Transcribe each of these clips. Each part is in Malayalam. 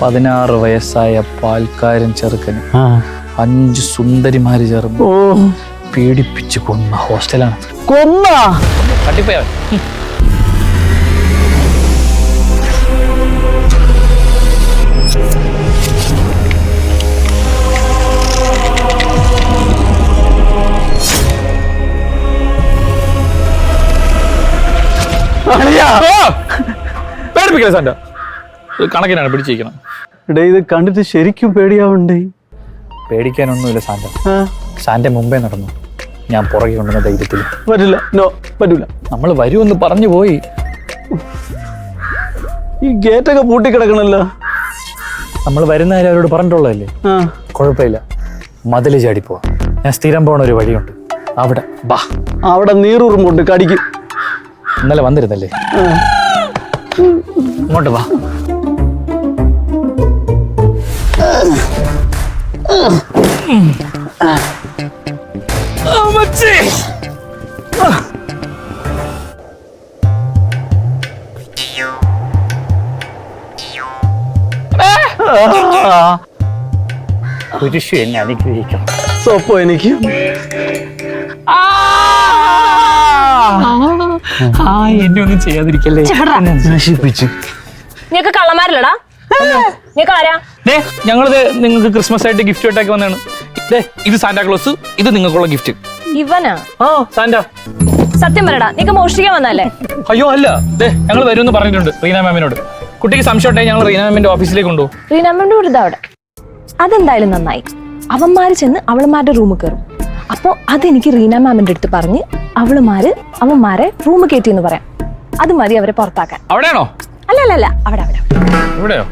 16 വയസ്സായ പാൽക്കാരൻ ചെറുക്കന് 5 സുന്ദരിമാര് ചേർന്ന് പീഡിപ്പിച്ച് കൊന്ന ഹോസ്റ്റലാണ്. തട്ടിപ്പോയാ പേടിപ്പിക്കല സാന്റ, കണക്കിനാണ് പിടിച്ചിരിക്കണം. ഇത് കണ്ടിട്ട് ശരിക്കും പേടിയാവണ്ടേ? പേടിക്കാനൊന്നുമില്ല സാന്റ. സാന്റ മുമ്പേ നടന്നു, ഞാൻ പുറകെ കൊണ്ടുവന്ന ധൈര്യത്തിൽ. പറ്റൂല. നമ്മൾ വരുമെന്ന് പറഞ്ഞു പോയി. ഈ ഗേറ്റൊക്കെ പൂട്ടിക്കിടക്കണല്ലോ. നമ്മൾ വരുന്ന കാര്യം അവരോട് പറഞ്ഞിട്ടുള്ളതല്ലേ. കുഴപ്പമില്ല, മതില് ചാടിപ്പോവാ. ഞാൻ സ്ഥിരം പോണ ഒരു വഴിയുണ്ട്, അവിടെ ബാ. അവിടെ നീറുറുമ്പുണ്ട്, കടിക്കും. ഇന്നലെ വന്നിരുന്നല്ലേ, അങ്ങോട്ട് വാ. കുരിശു എന്നെ അനുഗ്രഹിക്കണം. സോപ്പോ എനിക്ക് എന്നെ ഒന്നും ചെയ്യാതിരിക്കല്ലേ. നശിപ്പിച്ചു. നീക്ക് കള്ളന്മാരല്ലടാ, നീക്ക് ആരാ? ഞങ്ങളത് നിങ്ങൾക്ക് ക്രിസ്മസ് ആയിട്ട് ഗിഫ്റ്റ് ആയിട്ടൊക്കെ വന്നാണ്. ഇത് സാന്റാക്ലോസ്, ഇത് നിങ്ങൾക്കുള്ള ഗിഫ്റ്റ്. ഇവനാ? സാന്റ. സത്യം പറയടാ, നീക്ക് മോഷ്ടിക്കാൻ വന്നല്ലേ? അയ്യോ അല്ല, ഞങ്ങൾ വരുമെന്ന് പറഞ്ഞിട്ടുണ്ട് റീന മാമിനോട്. കുട്ടിക്ക് സംശയം ഉണ്ടെങ്കിൽ ഞങ്ങൾ റീന മാമിന്റെ ഓഫീസിലേക്ക് കൊണ്ടുപോകും. റീന മാമിന്റെ വീട് അവിടെ. അതെന്തായാലും നന്നായി. അവന്മാര് ചെന്ന് അവളുമാരുടെ റൂമിൽ കയറും. അപ്പൊ അതെനിക്ക് റീന മാമിന്റെ അടുത്ത് പറഞ്ഞ് അവന്മാരെ റൂം കയറ്റിന്ന് പറയാം. അത് മതി അവരെ പുറത്താക്കാൻ. അവിടെയാണോ? അല്ല, അവിടെ ഇവിടെയോ?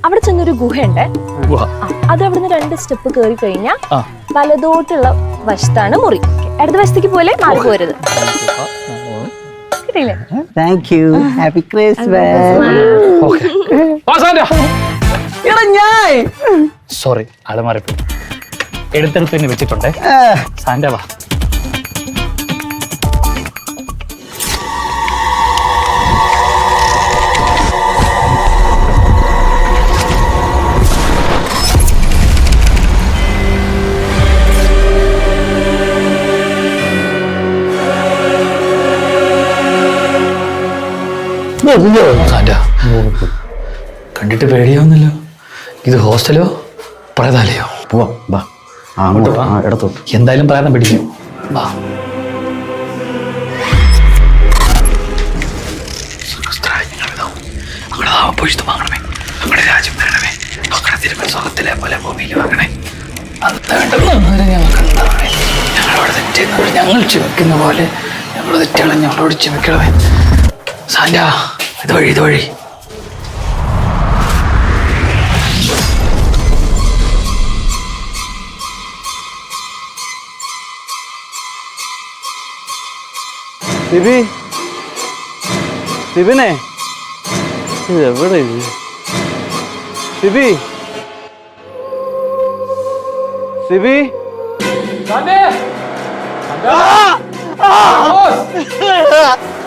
അവിടെ ചെന്നൊരു ഗുഹയുണ്ട്. അത് അവിടുന്ന് 2 സ്റ്റെപ്പ് കയറി കഴിഞ്ഞാൽ വലതോട്ടുള്ള വശത്താണ് മുറി. ഇടത് വശത്തേക്ക് പോലെ മാറി പോരുത്. കിട്ടിയില്ലേ? Thank you. Happy Christmas. Sorry, ആള് മാറിപ്പോയി. എടുത്തെടുത്ത് തന്നെ വെച്ചിട്ടുണ്ടേ. സാന്റ വാ. സാന്റ, കണ്ടിട്ട് പേടിയാവുന്നല്ലോ. ഇത് ഹോസ്റ്റലോ പ്രേതാലയോ? ഇടത്തോട്ട്. എന്തായാലും പ്രേതം പിടിക്കും. വാ. ഞങ്ങൾ ക്ഷമിക്കുന്ന പോലെ ഞങ്ങൾ തെറ്റുകളെ ഞങ്ങളോട് ക്ഷമിക്കണമേ. സാന്റ, ഇതുവഴി. സിബിനെ, ഇതെവിടെ? സിബി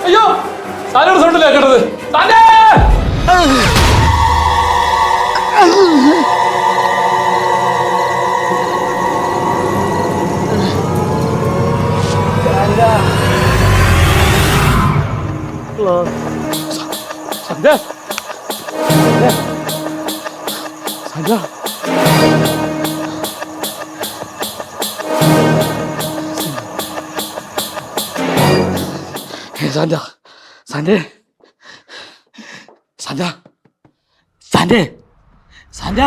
അയ്യോ, സാനോട് സൗണ്ടല്ലേ കേട്ടത്? സാന്റ.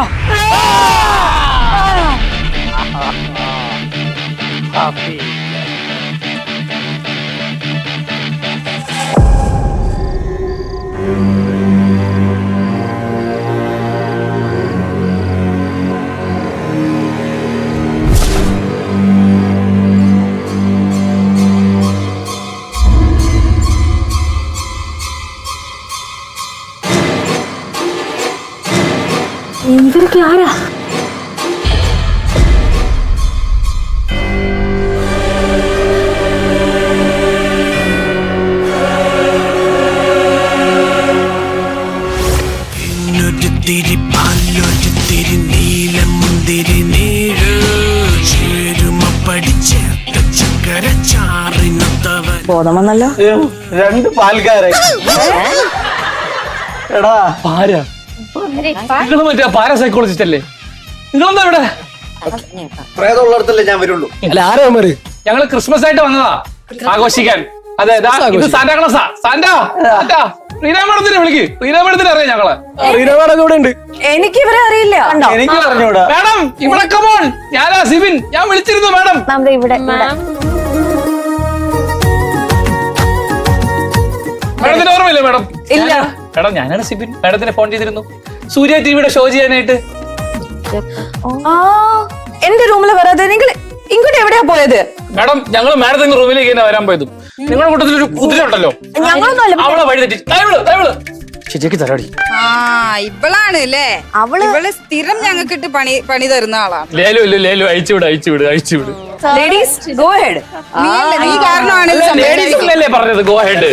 ഹാപ്പി. ഇവരൊക്കെ ആരാ? Did ബോധം വന്നല്ലോ. 2 പാൽക്കാരെ. എടാ പാര നിങ്ങൾ മറ്റേ പാരാസൈക്കോളജിസ്റ്റ് അല്ലേ? നിങ്ങളെന്താ ഇവിടെ? പ്രേതമുള്ളിടത്തല്ലേ ഞാൻ വരുള്ളൂ. അല്ല ആരാ ഞങ്ങള് ക്രിസ്മസ് ആയിട്ട് വന്നതാ ആഘോഷിക്കാൻ. അതെ ഇത് സാന്റാക്ലാസാ. റീനാമേഡത്തിനെ വിളിക്ക്. റീനാമേഡത്തിനെ അറിയാം ഞങ്ങള്. റീനാമേഡം ഇവിടെ ഉണ്ട്. എനിക്ക് ഇവരെ അറിയില്ല. എനിക്ക് പറഞ്ഞൂടാ. മാഡം ഇവിടെ കമോൺ. ഞാനാ സിബിൻ. ഞാൻ വിളിച്ചിരുന്നു മാഡം. ഇവിടെ മാഡത്തിന് ഓർമ്മയില്ല മാഡം? ഇല്ല മാഡം, ഞാനാണ് സിബിൻ. മാഡത്തിനെ ഫോൺ ചെയ്തിരുന്നു സൂര്യ ടിവിയുടെ ഷോ ചെയ്യാനായിട്ട്. എന്റെ റൂമിൽ വരാതെ നിങ്ങൾ ഇങ്ങോട്ട് എവിടെയാ പോയത്? മാഡം ഞങ്ങൾ മാഡത്തിന്റെ റൂമിലേക്ക് തന്നെ വരാൻ പോയതും നിങ്ങളുടെ കൂട്ടത്തിൽ ഒരു കുതിര ഉണ്ടല്ലോ, അവളെ വഴി തെറ്റി. ശരിയാക്കി തരാടി. ഇവളാണ് അല്ലേ? ഇവള് സ്ഥിരം ഞങ്ങൾക്കിട്ട് പണി തരുന്ന ആളാണ്. ലേലു അയച്ചുവിട്. Ladies go head. നീ കാരണമാണ് ലേഡീസ് പറഞ്ഞത് ഗോ ഹെഡ്.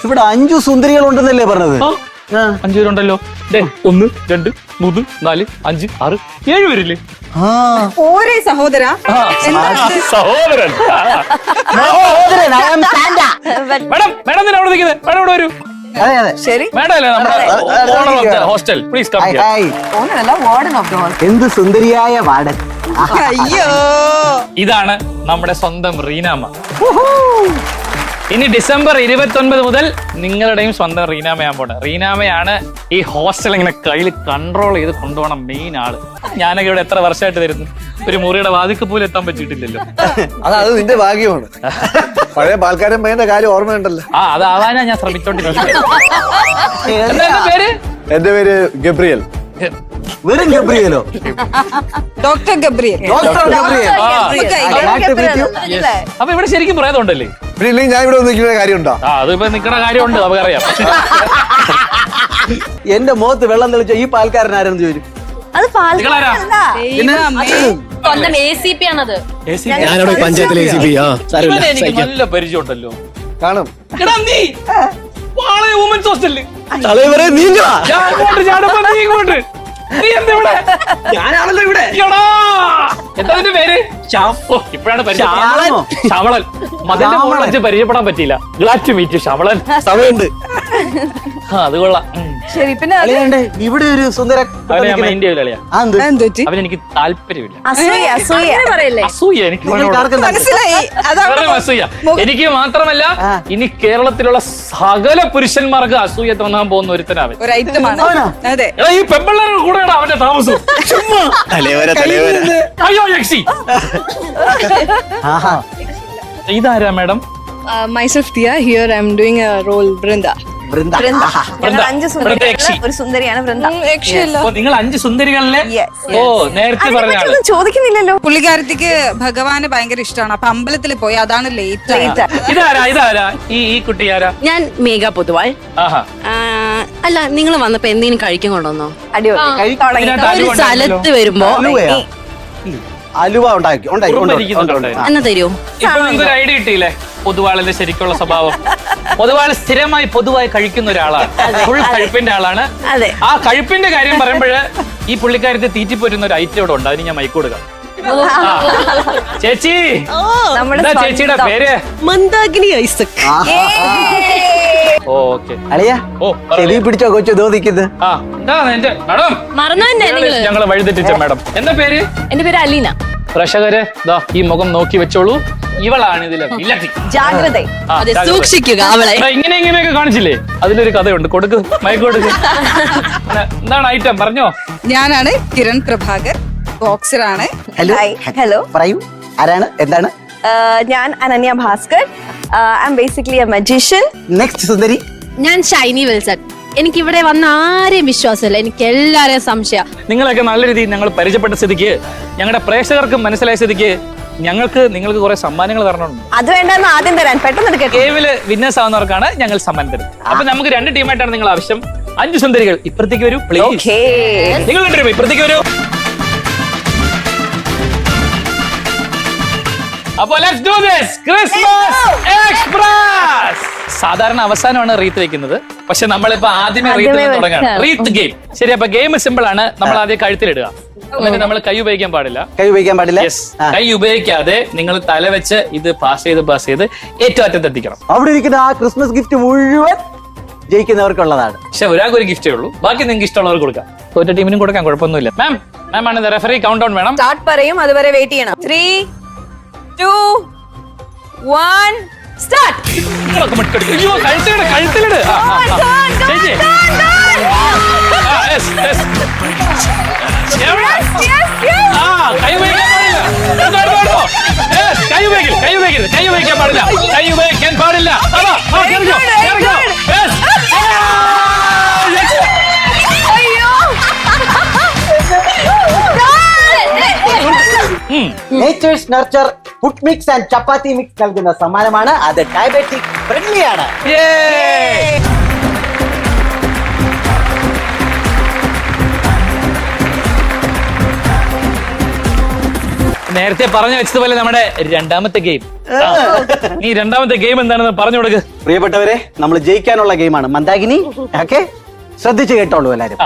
ഇവിടെ 5 സുന്ദരികൾ ഉണ്ടെന്നല്ലേ പറഞ്ഞത്? 5 പേരുണ്ടല്ലോ. 1 2 3 4 5 6 7 പേരില്ലേ? ഓരേ സഹോദര. സഹോദരൻ. മാഡം മാഡം തന്നെ അവിടെ നിൽക്കുന്നത്. മാഡം ഇവിടെ വരൂ. ശരി മാഡം അല്ലേ നമ്മുടെ ഹോസ്റ്റൽ? Please come here. എന്ത് സുന്ദരിയായ വാർഡൻ. അയ്യോ, ഇതാണ് നമ്മുടെ സ്വന്തം റീനാമ്മ. ഇനി ഡിസംബർ 29 മുതൽ നിങ്ങളുടെയും സ്വന്തം റീനാമയാൻ പോട്ടെ. റീനാമയാണ് ഈ ഹോസ്റ്റൽ ഇങ്ങനെ കയ്യിൽ കൺട്രോൾ ചെയ്ത് കൊണ്ടുപോകണം മെയിൻ ആള്. ഞാനൊക്കെ ഇവിടെ എത്ര വർഷമായിട്ട് വരുന്നു, ഒരു മുറിയുടെ വാതിക്ക് പോലും എത്താൻ പറ്റിയിട്ടില്ലല്ലോ. അത് നിന്റെ ഭാഗ്യമാണ്. പഴയ പാൽക്കാരൻ പയ്യന്റെ കാര്യം ഓർമ്മയുണ്ടല്ലോ. അതാവാനാ ഞാൻ ശ്രമിച്ചോണ്ടിരിക്കുന്നത്. എന്താ പേര്? എന്റെ പേര് ഗബ്രിയൽ. വെറും ഗബ്രിയലോ? Doctor Gabriel. അപ്പൊ ഇവിടെ ശരിക്കും പ്രേതമുണ്ടല്ലേ? പിന്നെ ഇല്ലെങ്കിൽ ഞാൻ ഇവിടെ നിൽക്കുന്ന കാര്യമുണ്ടോ? അതിപ്പോ നിക്കണ കാര്യമുണ്ട്, നമുക്കറിയാം. എന്റെ മുഖത്ത് വെള്ളം തെളിച്ച ഈ പാൽക്കാരൻ ആരെന്ന് ചോദിച്ചു. അത് നിങ്ങളാരാ? സ്വന്തം ACP ആണത്. പഞ്ചായത്തിലെ എനിക്ക് നല്ല പരിചയം ഉണ്ടല്ലോ. കാണും. വുമൻസ് ഹോസ്റ്റലില് നീങ്ങാ. ഞാൻ ഇങ്ങോട്ട് ചാടുമ്പോ നീ ഇങ്ങോട്ട്. നീ എന്താ ഇവിടെ? ഞാനാണല്ലോ ഇവിടെ. എടാ, എന്താ നിന്റെ പേര്? ഇപ്പോഴാണ് ശവളൻ. മതിന്റെ മുകളിൽ വെച്ച് പരിചയപ്പെടാൻ പറ്റിയില്ല. ഗ്ലാഡ് ടു മീറ്റ് യു ശവളൻ. സമയമുണ്ട്. അത് കൊള്ളാം. ശരി, പിന്നെ ഇവിടെ ഒരു സുന്ദര അവനെ ഞാൻ മൈൻഡ് ചെയ്യില്ല. എന്തുറ്റി? അവനെനിക്ക് താല്പര്യമില്ല. അസൂയ എനിക്ക് എനിക്ക് മാത്രമല്ല ഇനി കേരളത്തിലുള്ള സകല പുരുഷന്മാർക്ക് അസൂയ തോന്നാൻ പോകുന്ന ഒരുത്തനാവൻ. ഒരു ഐറ്റമാണ്. അതെ, ഈ പെമ്പിള്ളേരുടെ കൂടെയാണ് അവന്റെ താമസം. അയ്യോ യക്ഷി. ഇതാരാ madam? myself Tia. Here I am doing a role Brinda. ഒരു സുന്ദരിയാണ് വൃന്ദ. നിങ്ങൾ 5 സുന്ദരികളിലെ നേരത്തെ പറഞ്ഞാണ്. ചോദിക്കുന്നില്ലല്ലോ. പുള്ളിക്കാരത്തിക്ക് ഭഗവാന് ഭയങ്കര ഇഷ്ടമാണ്. അപ്പൊ അമ്പലത്തിൽ പോയി, അതാണ് ലേറ്റ്. ഇതാരാ ഈ കുട്ടി ആരാ? ഞാൻ മേഘ പൊതുവാൾ. അല്ല, നിങ്ങൾ വന്നപ്പോ എന്തെങ്കിലും കഴിക്കാൻ കൊണ്ടുവന്നോ? ഒരു സ്ഥലത്ത് വരുമ്പോ അലുവ ഉണ്ടാക്കി എന്നാ തരൂ. ഇപ്പൊ നിങ്ങൾക്കൊരു ഐഡിയ കിട്ടിയില്ലേ പൊതുവാളിന്റെ ശരിക്കുള്ള സ്വഭാവം? പൊതുവാൾ സ്ഥിരമായി പൊതുവായി കഴിക്കുന്ന ഒരാളാണ്. ഫുൾ കഴിപ്പിന്റെ ആളാണ്. ആ കഴിപ്പിന്റെ കാര്യം പറയുമ്പോഴ് ഈ പുള്ളിക്കാരത്തെ തീറ്റിപ്പോരുന്ന ഒരു ഐറ്റം ഇവിടെ ഉണ്ട്. അതിന് ഞാൻ മൈക്ക് കൊടുക്കാം. ചേച്ചി, എന്താ ചേച്ചിയുടെ പേര്? മന്ദാകിനി ഐസക്. ഓക്കെ. പിടിച്ചോ കൊച്ചു തോന്നിക്കുന്നത്. ഞങ്ങളെ വഴിതെറ്റിച്ച മാഡം. എന്താ പേര്? എന്റെ പേര് അലീന. പ്രേക്ഷകരെ ഈ മുഖം നോക്കി വെച്ചോളൂ. ഇവളാണ് ഇതിലെ വില്ലത്തി. ജാഗ്രത. സൂക്ഷിക്കുക അവളെ. ഇങ്ങനെയൊക്കെ കാണിച്ചില്ലേ? അതിലൊരു കഥയുണ്ട്. കൊടുക്ക്, മൈക്ക് കൊടുക്ക്. എന്താണ് ഐറ്റം പറഞ്ഞോ? ഞാനാണ് കിരൺ പ്രഭാകർ, ബോക്സറാണ്. ഹലോ, പറയൂ, ആരാണ്, എന്താണ്? ഞാൻ Ananya Bhaskar. I am basically a magician. Next സുന്ദരി. ഞാൻ ഷൈനി വിൽസൺ. എനിക്ക് ഇവിടെ വന്ന ആരെയും വിശ്വാസമില്ല. എനിക്ക് എല്ലാരെയും സംശയം. നിങ്ങളൊക്കെ നല്ല രീതിയിൽ ഞങ്ങൾ പരിചയപ്പെട്ട സ്ഥിതിക്ക്, ഞങ്ങളുടെ പ്രേക്ഷകർക്കും മനസ്സിലായ സ്ഥിതിക്ക് നിങ്ങൾക്ക് കുറെ സമ്മാനങ്ങൾ തരണമുണ്ട്. അത് വേണ്ടെന്ന് ആദ്യം തരാൻ പെട്ടെന്ന് ഗെയിമില് വിന്നേഴ്സ് ആവുന്നവർക്കാണ് ഞങ്ങൾ സമ്മാനം തരുന്നത്. അപ്പൊ നമുക്ക് 2 ടീമായിട്ടാണ് നിങ്ങൾ ആവശ്യം. 5 സുന്ദരികൾ ഇപ്പുറത്തേക്ക് വരൂ പ്ലീസ്. നിങ്ങൾ 2 പേരും ഇപ്പുറത്തേക്ക് വരൂ. അപ്പൊ let's do this. Christmas express. സാധാരണ അവസാനമാണ് റീത്ത് വെക്കുന്നത്. പക്ഷെ നമ്മളിപ്പോ ആദ്യമേ റീത്ത് തുടങ്ങാണ്. Wreath game. ശരി, അപ്പൊ ഗെയിം സിമ്പിൾ ആണ്. നമ്മൾ ആദ്യം കഴുത്തിലിടുക. എന്നിട്ട് നമ്മൾ കൈ ഉപയോഗിക്കാൻ പാടില്ല. കൈ ഉപയോഗിക്കാൻ പാടില്ല. Yes. കൈ ഉപയോഗിക്കാതെ നിങ്ങൾ തല വെച്ച് ഇത് പാസ് ചെയ്ത് ഏറ്റവും അറ്റത്ത് എത്തിക്കണം. അവിടെ ഇരിക്കുന്ന ആ ക്രിസ്മസ് ഗിഫ്റ്റ് മുഴുവൻ ജയിക്കുന്നവർക്കുള്ളതാണ്. പക്ഷെ ഒരാൾക്ക് ഒരു ഗിഫ്റ്റേ ഉള്ളൂ, ബാക്കി നിങ്ങൾക്ക് ഇഷ്ടമുള്ളവർക്ക് കൊടുക്കാം. തോറ്റ ടീമിനും കൊടുക്കാൻ കുഴപ്പമൊന്നുമില്ല. മാം ആണ് റെഫറി. കൗണ്ട് ഡൗൺ വേണം. സ്റ്റാർട്ട് പറയും, അതുവരെ വെയിറ്റ് ചെയ്യണം. 3, 2, 1 സ്റ്റാർട്ട്. കഴുത്തിലിട്. കൈ ഉപയോഗിക്കാൻ പാടില്ല. കൈ ഉപയോഗിക്കാൻ പാടില്ല. Natures nurture food mix and chapati mix നൽകുന്ന സമ്മാനമാണ്. അത് ഡയബറ്റിക് ഫ്രണ്ട്ലി ആണ്. നേരത്തെ പറഞ്ഞു വെച്ചതുപോലെ നമ്മുടെ രണ്ടാമത്തെ ഗെയിം. നീ രണ്ടാമത്തെ ഗെയിം എന്താണെന്ന് പറഞ്ഞു കൊടുക്ക്. പ്രിയപ്പെട്ടവരെ, നമ്മൾ ജയിക്കാനുള്ള ഗെയിമാണ് മന്ദാകിനി. ഓക്കെ, ശ്രദ്ധിച്ചു കേട്ടോളൂ എല്ലാരും.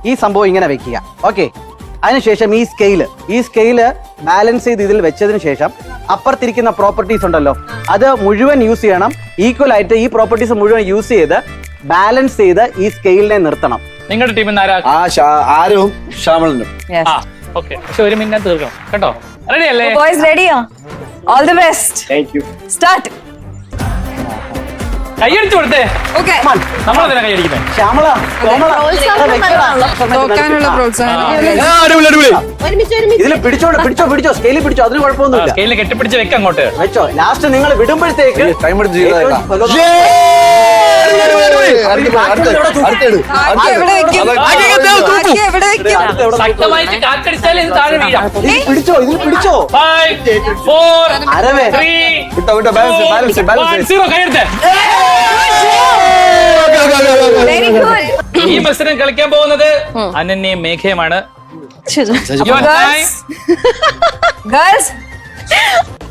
ഈ സംഭവം ഇങ്ങനെ വെക്കുക. ഓക്കെ, അതിനുശേഷം ഈ സ്കെയില് ബാലൻസ് ചെയ്ത് ഇതിൽ വെച്ചതിന് ശേഷം അപ്പുറത്തിരിക്കുന്ന പ്രോപ്പർട്ടീസ് ഉണ്ടല്ലോ, അത് മുഴുവൻ യൂസ് ചെയ്യണം. ഈക്വൽ ആയിട്ട് ഈ പ്രോപ്പർട്ടീസ് മുഴുവൻ യൂസ് ചെയ്ത് ബാലൻസ് ചെയ്ത് ഈ സ്കെയിലിനെ നിർത്തണം. നിങ്ങളുടെ ടീമിൽ ആരും ശ്യാമളിനും. പക്ഷെ 1 മിനിറ്റ് തീർക്കണം കേട്ടോ. റെഡി അല്ലേ? ബോയ്സ് റെഡിയോ? All the best. Thank you. Start. കൈയടിച്ചു കൊടുത്തേ. ഓക്കേ, നമ്മളതിനാ കൈയടിക്കുന്നത്. ശ്യാമള, നോക്കാനുള്ള പ്രോത്സാഹനം. ഇതിൽ പിടിച്ചോ സ്കെയിലിൽ പിടിച്ചോ, അതിന് കുഴപ്പമൊന്നുമില്ല. സ്കെയിലിൽ കെട്ടിപ്പിടിച്ച് വെക്ക അങ്ങോട്ട് വെച്ചോ. ലാസ്റ്റ് നിങ്ങൾ വിടുമ്പോഴത്തേക്ക് ടൈം എടുത്ത് ചെയ്താ ശക്തമായിട്ട് കാറ്റടിച്ചാൽ ഇത് താഴെ വീഴാം. പിടിച്ചോ 5, 4, അരവേ 3, 2, 1, 0. കൈയെടുത്തേ. Very good. ഈ മത്സരം കളിക്കാൻ പോകുന്നത് അനന്യയും മേഘയുമാണ്. Your time. Girls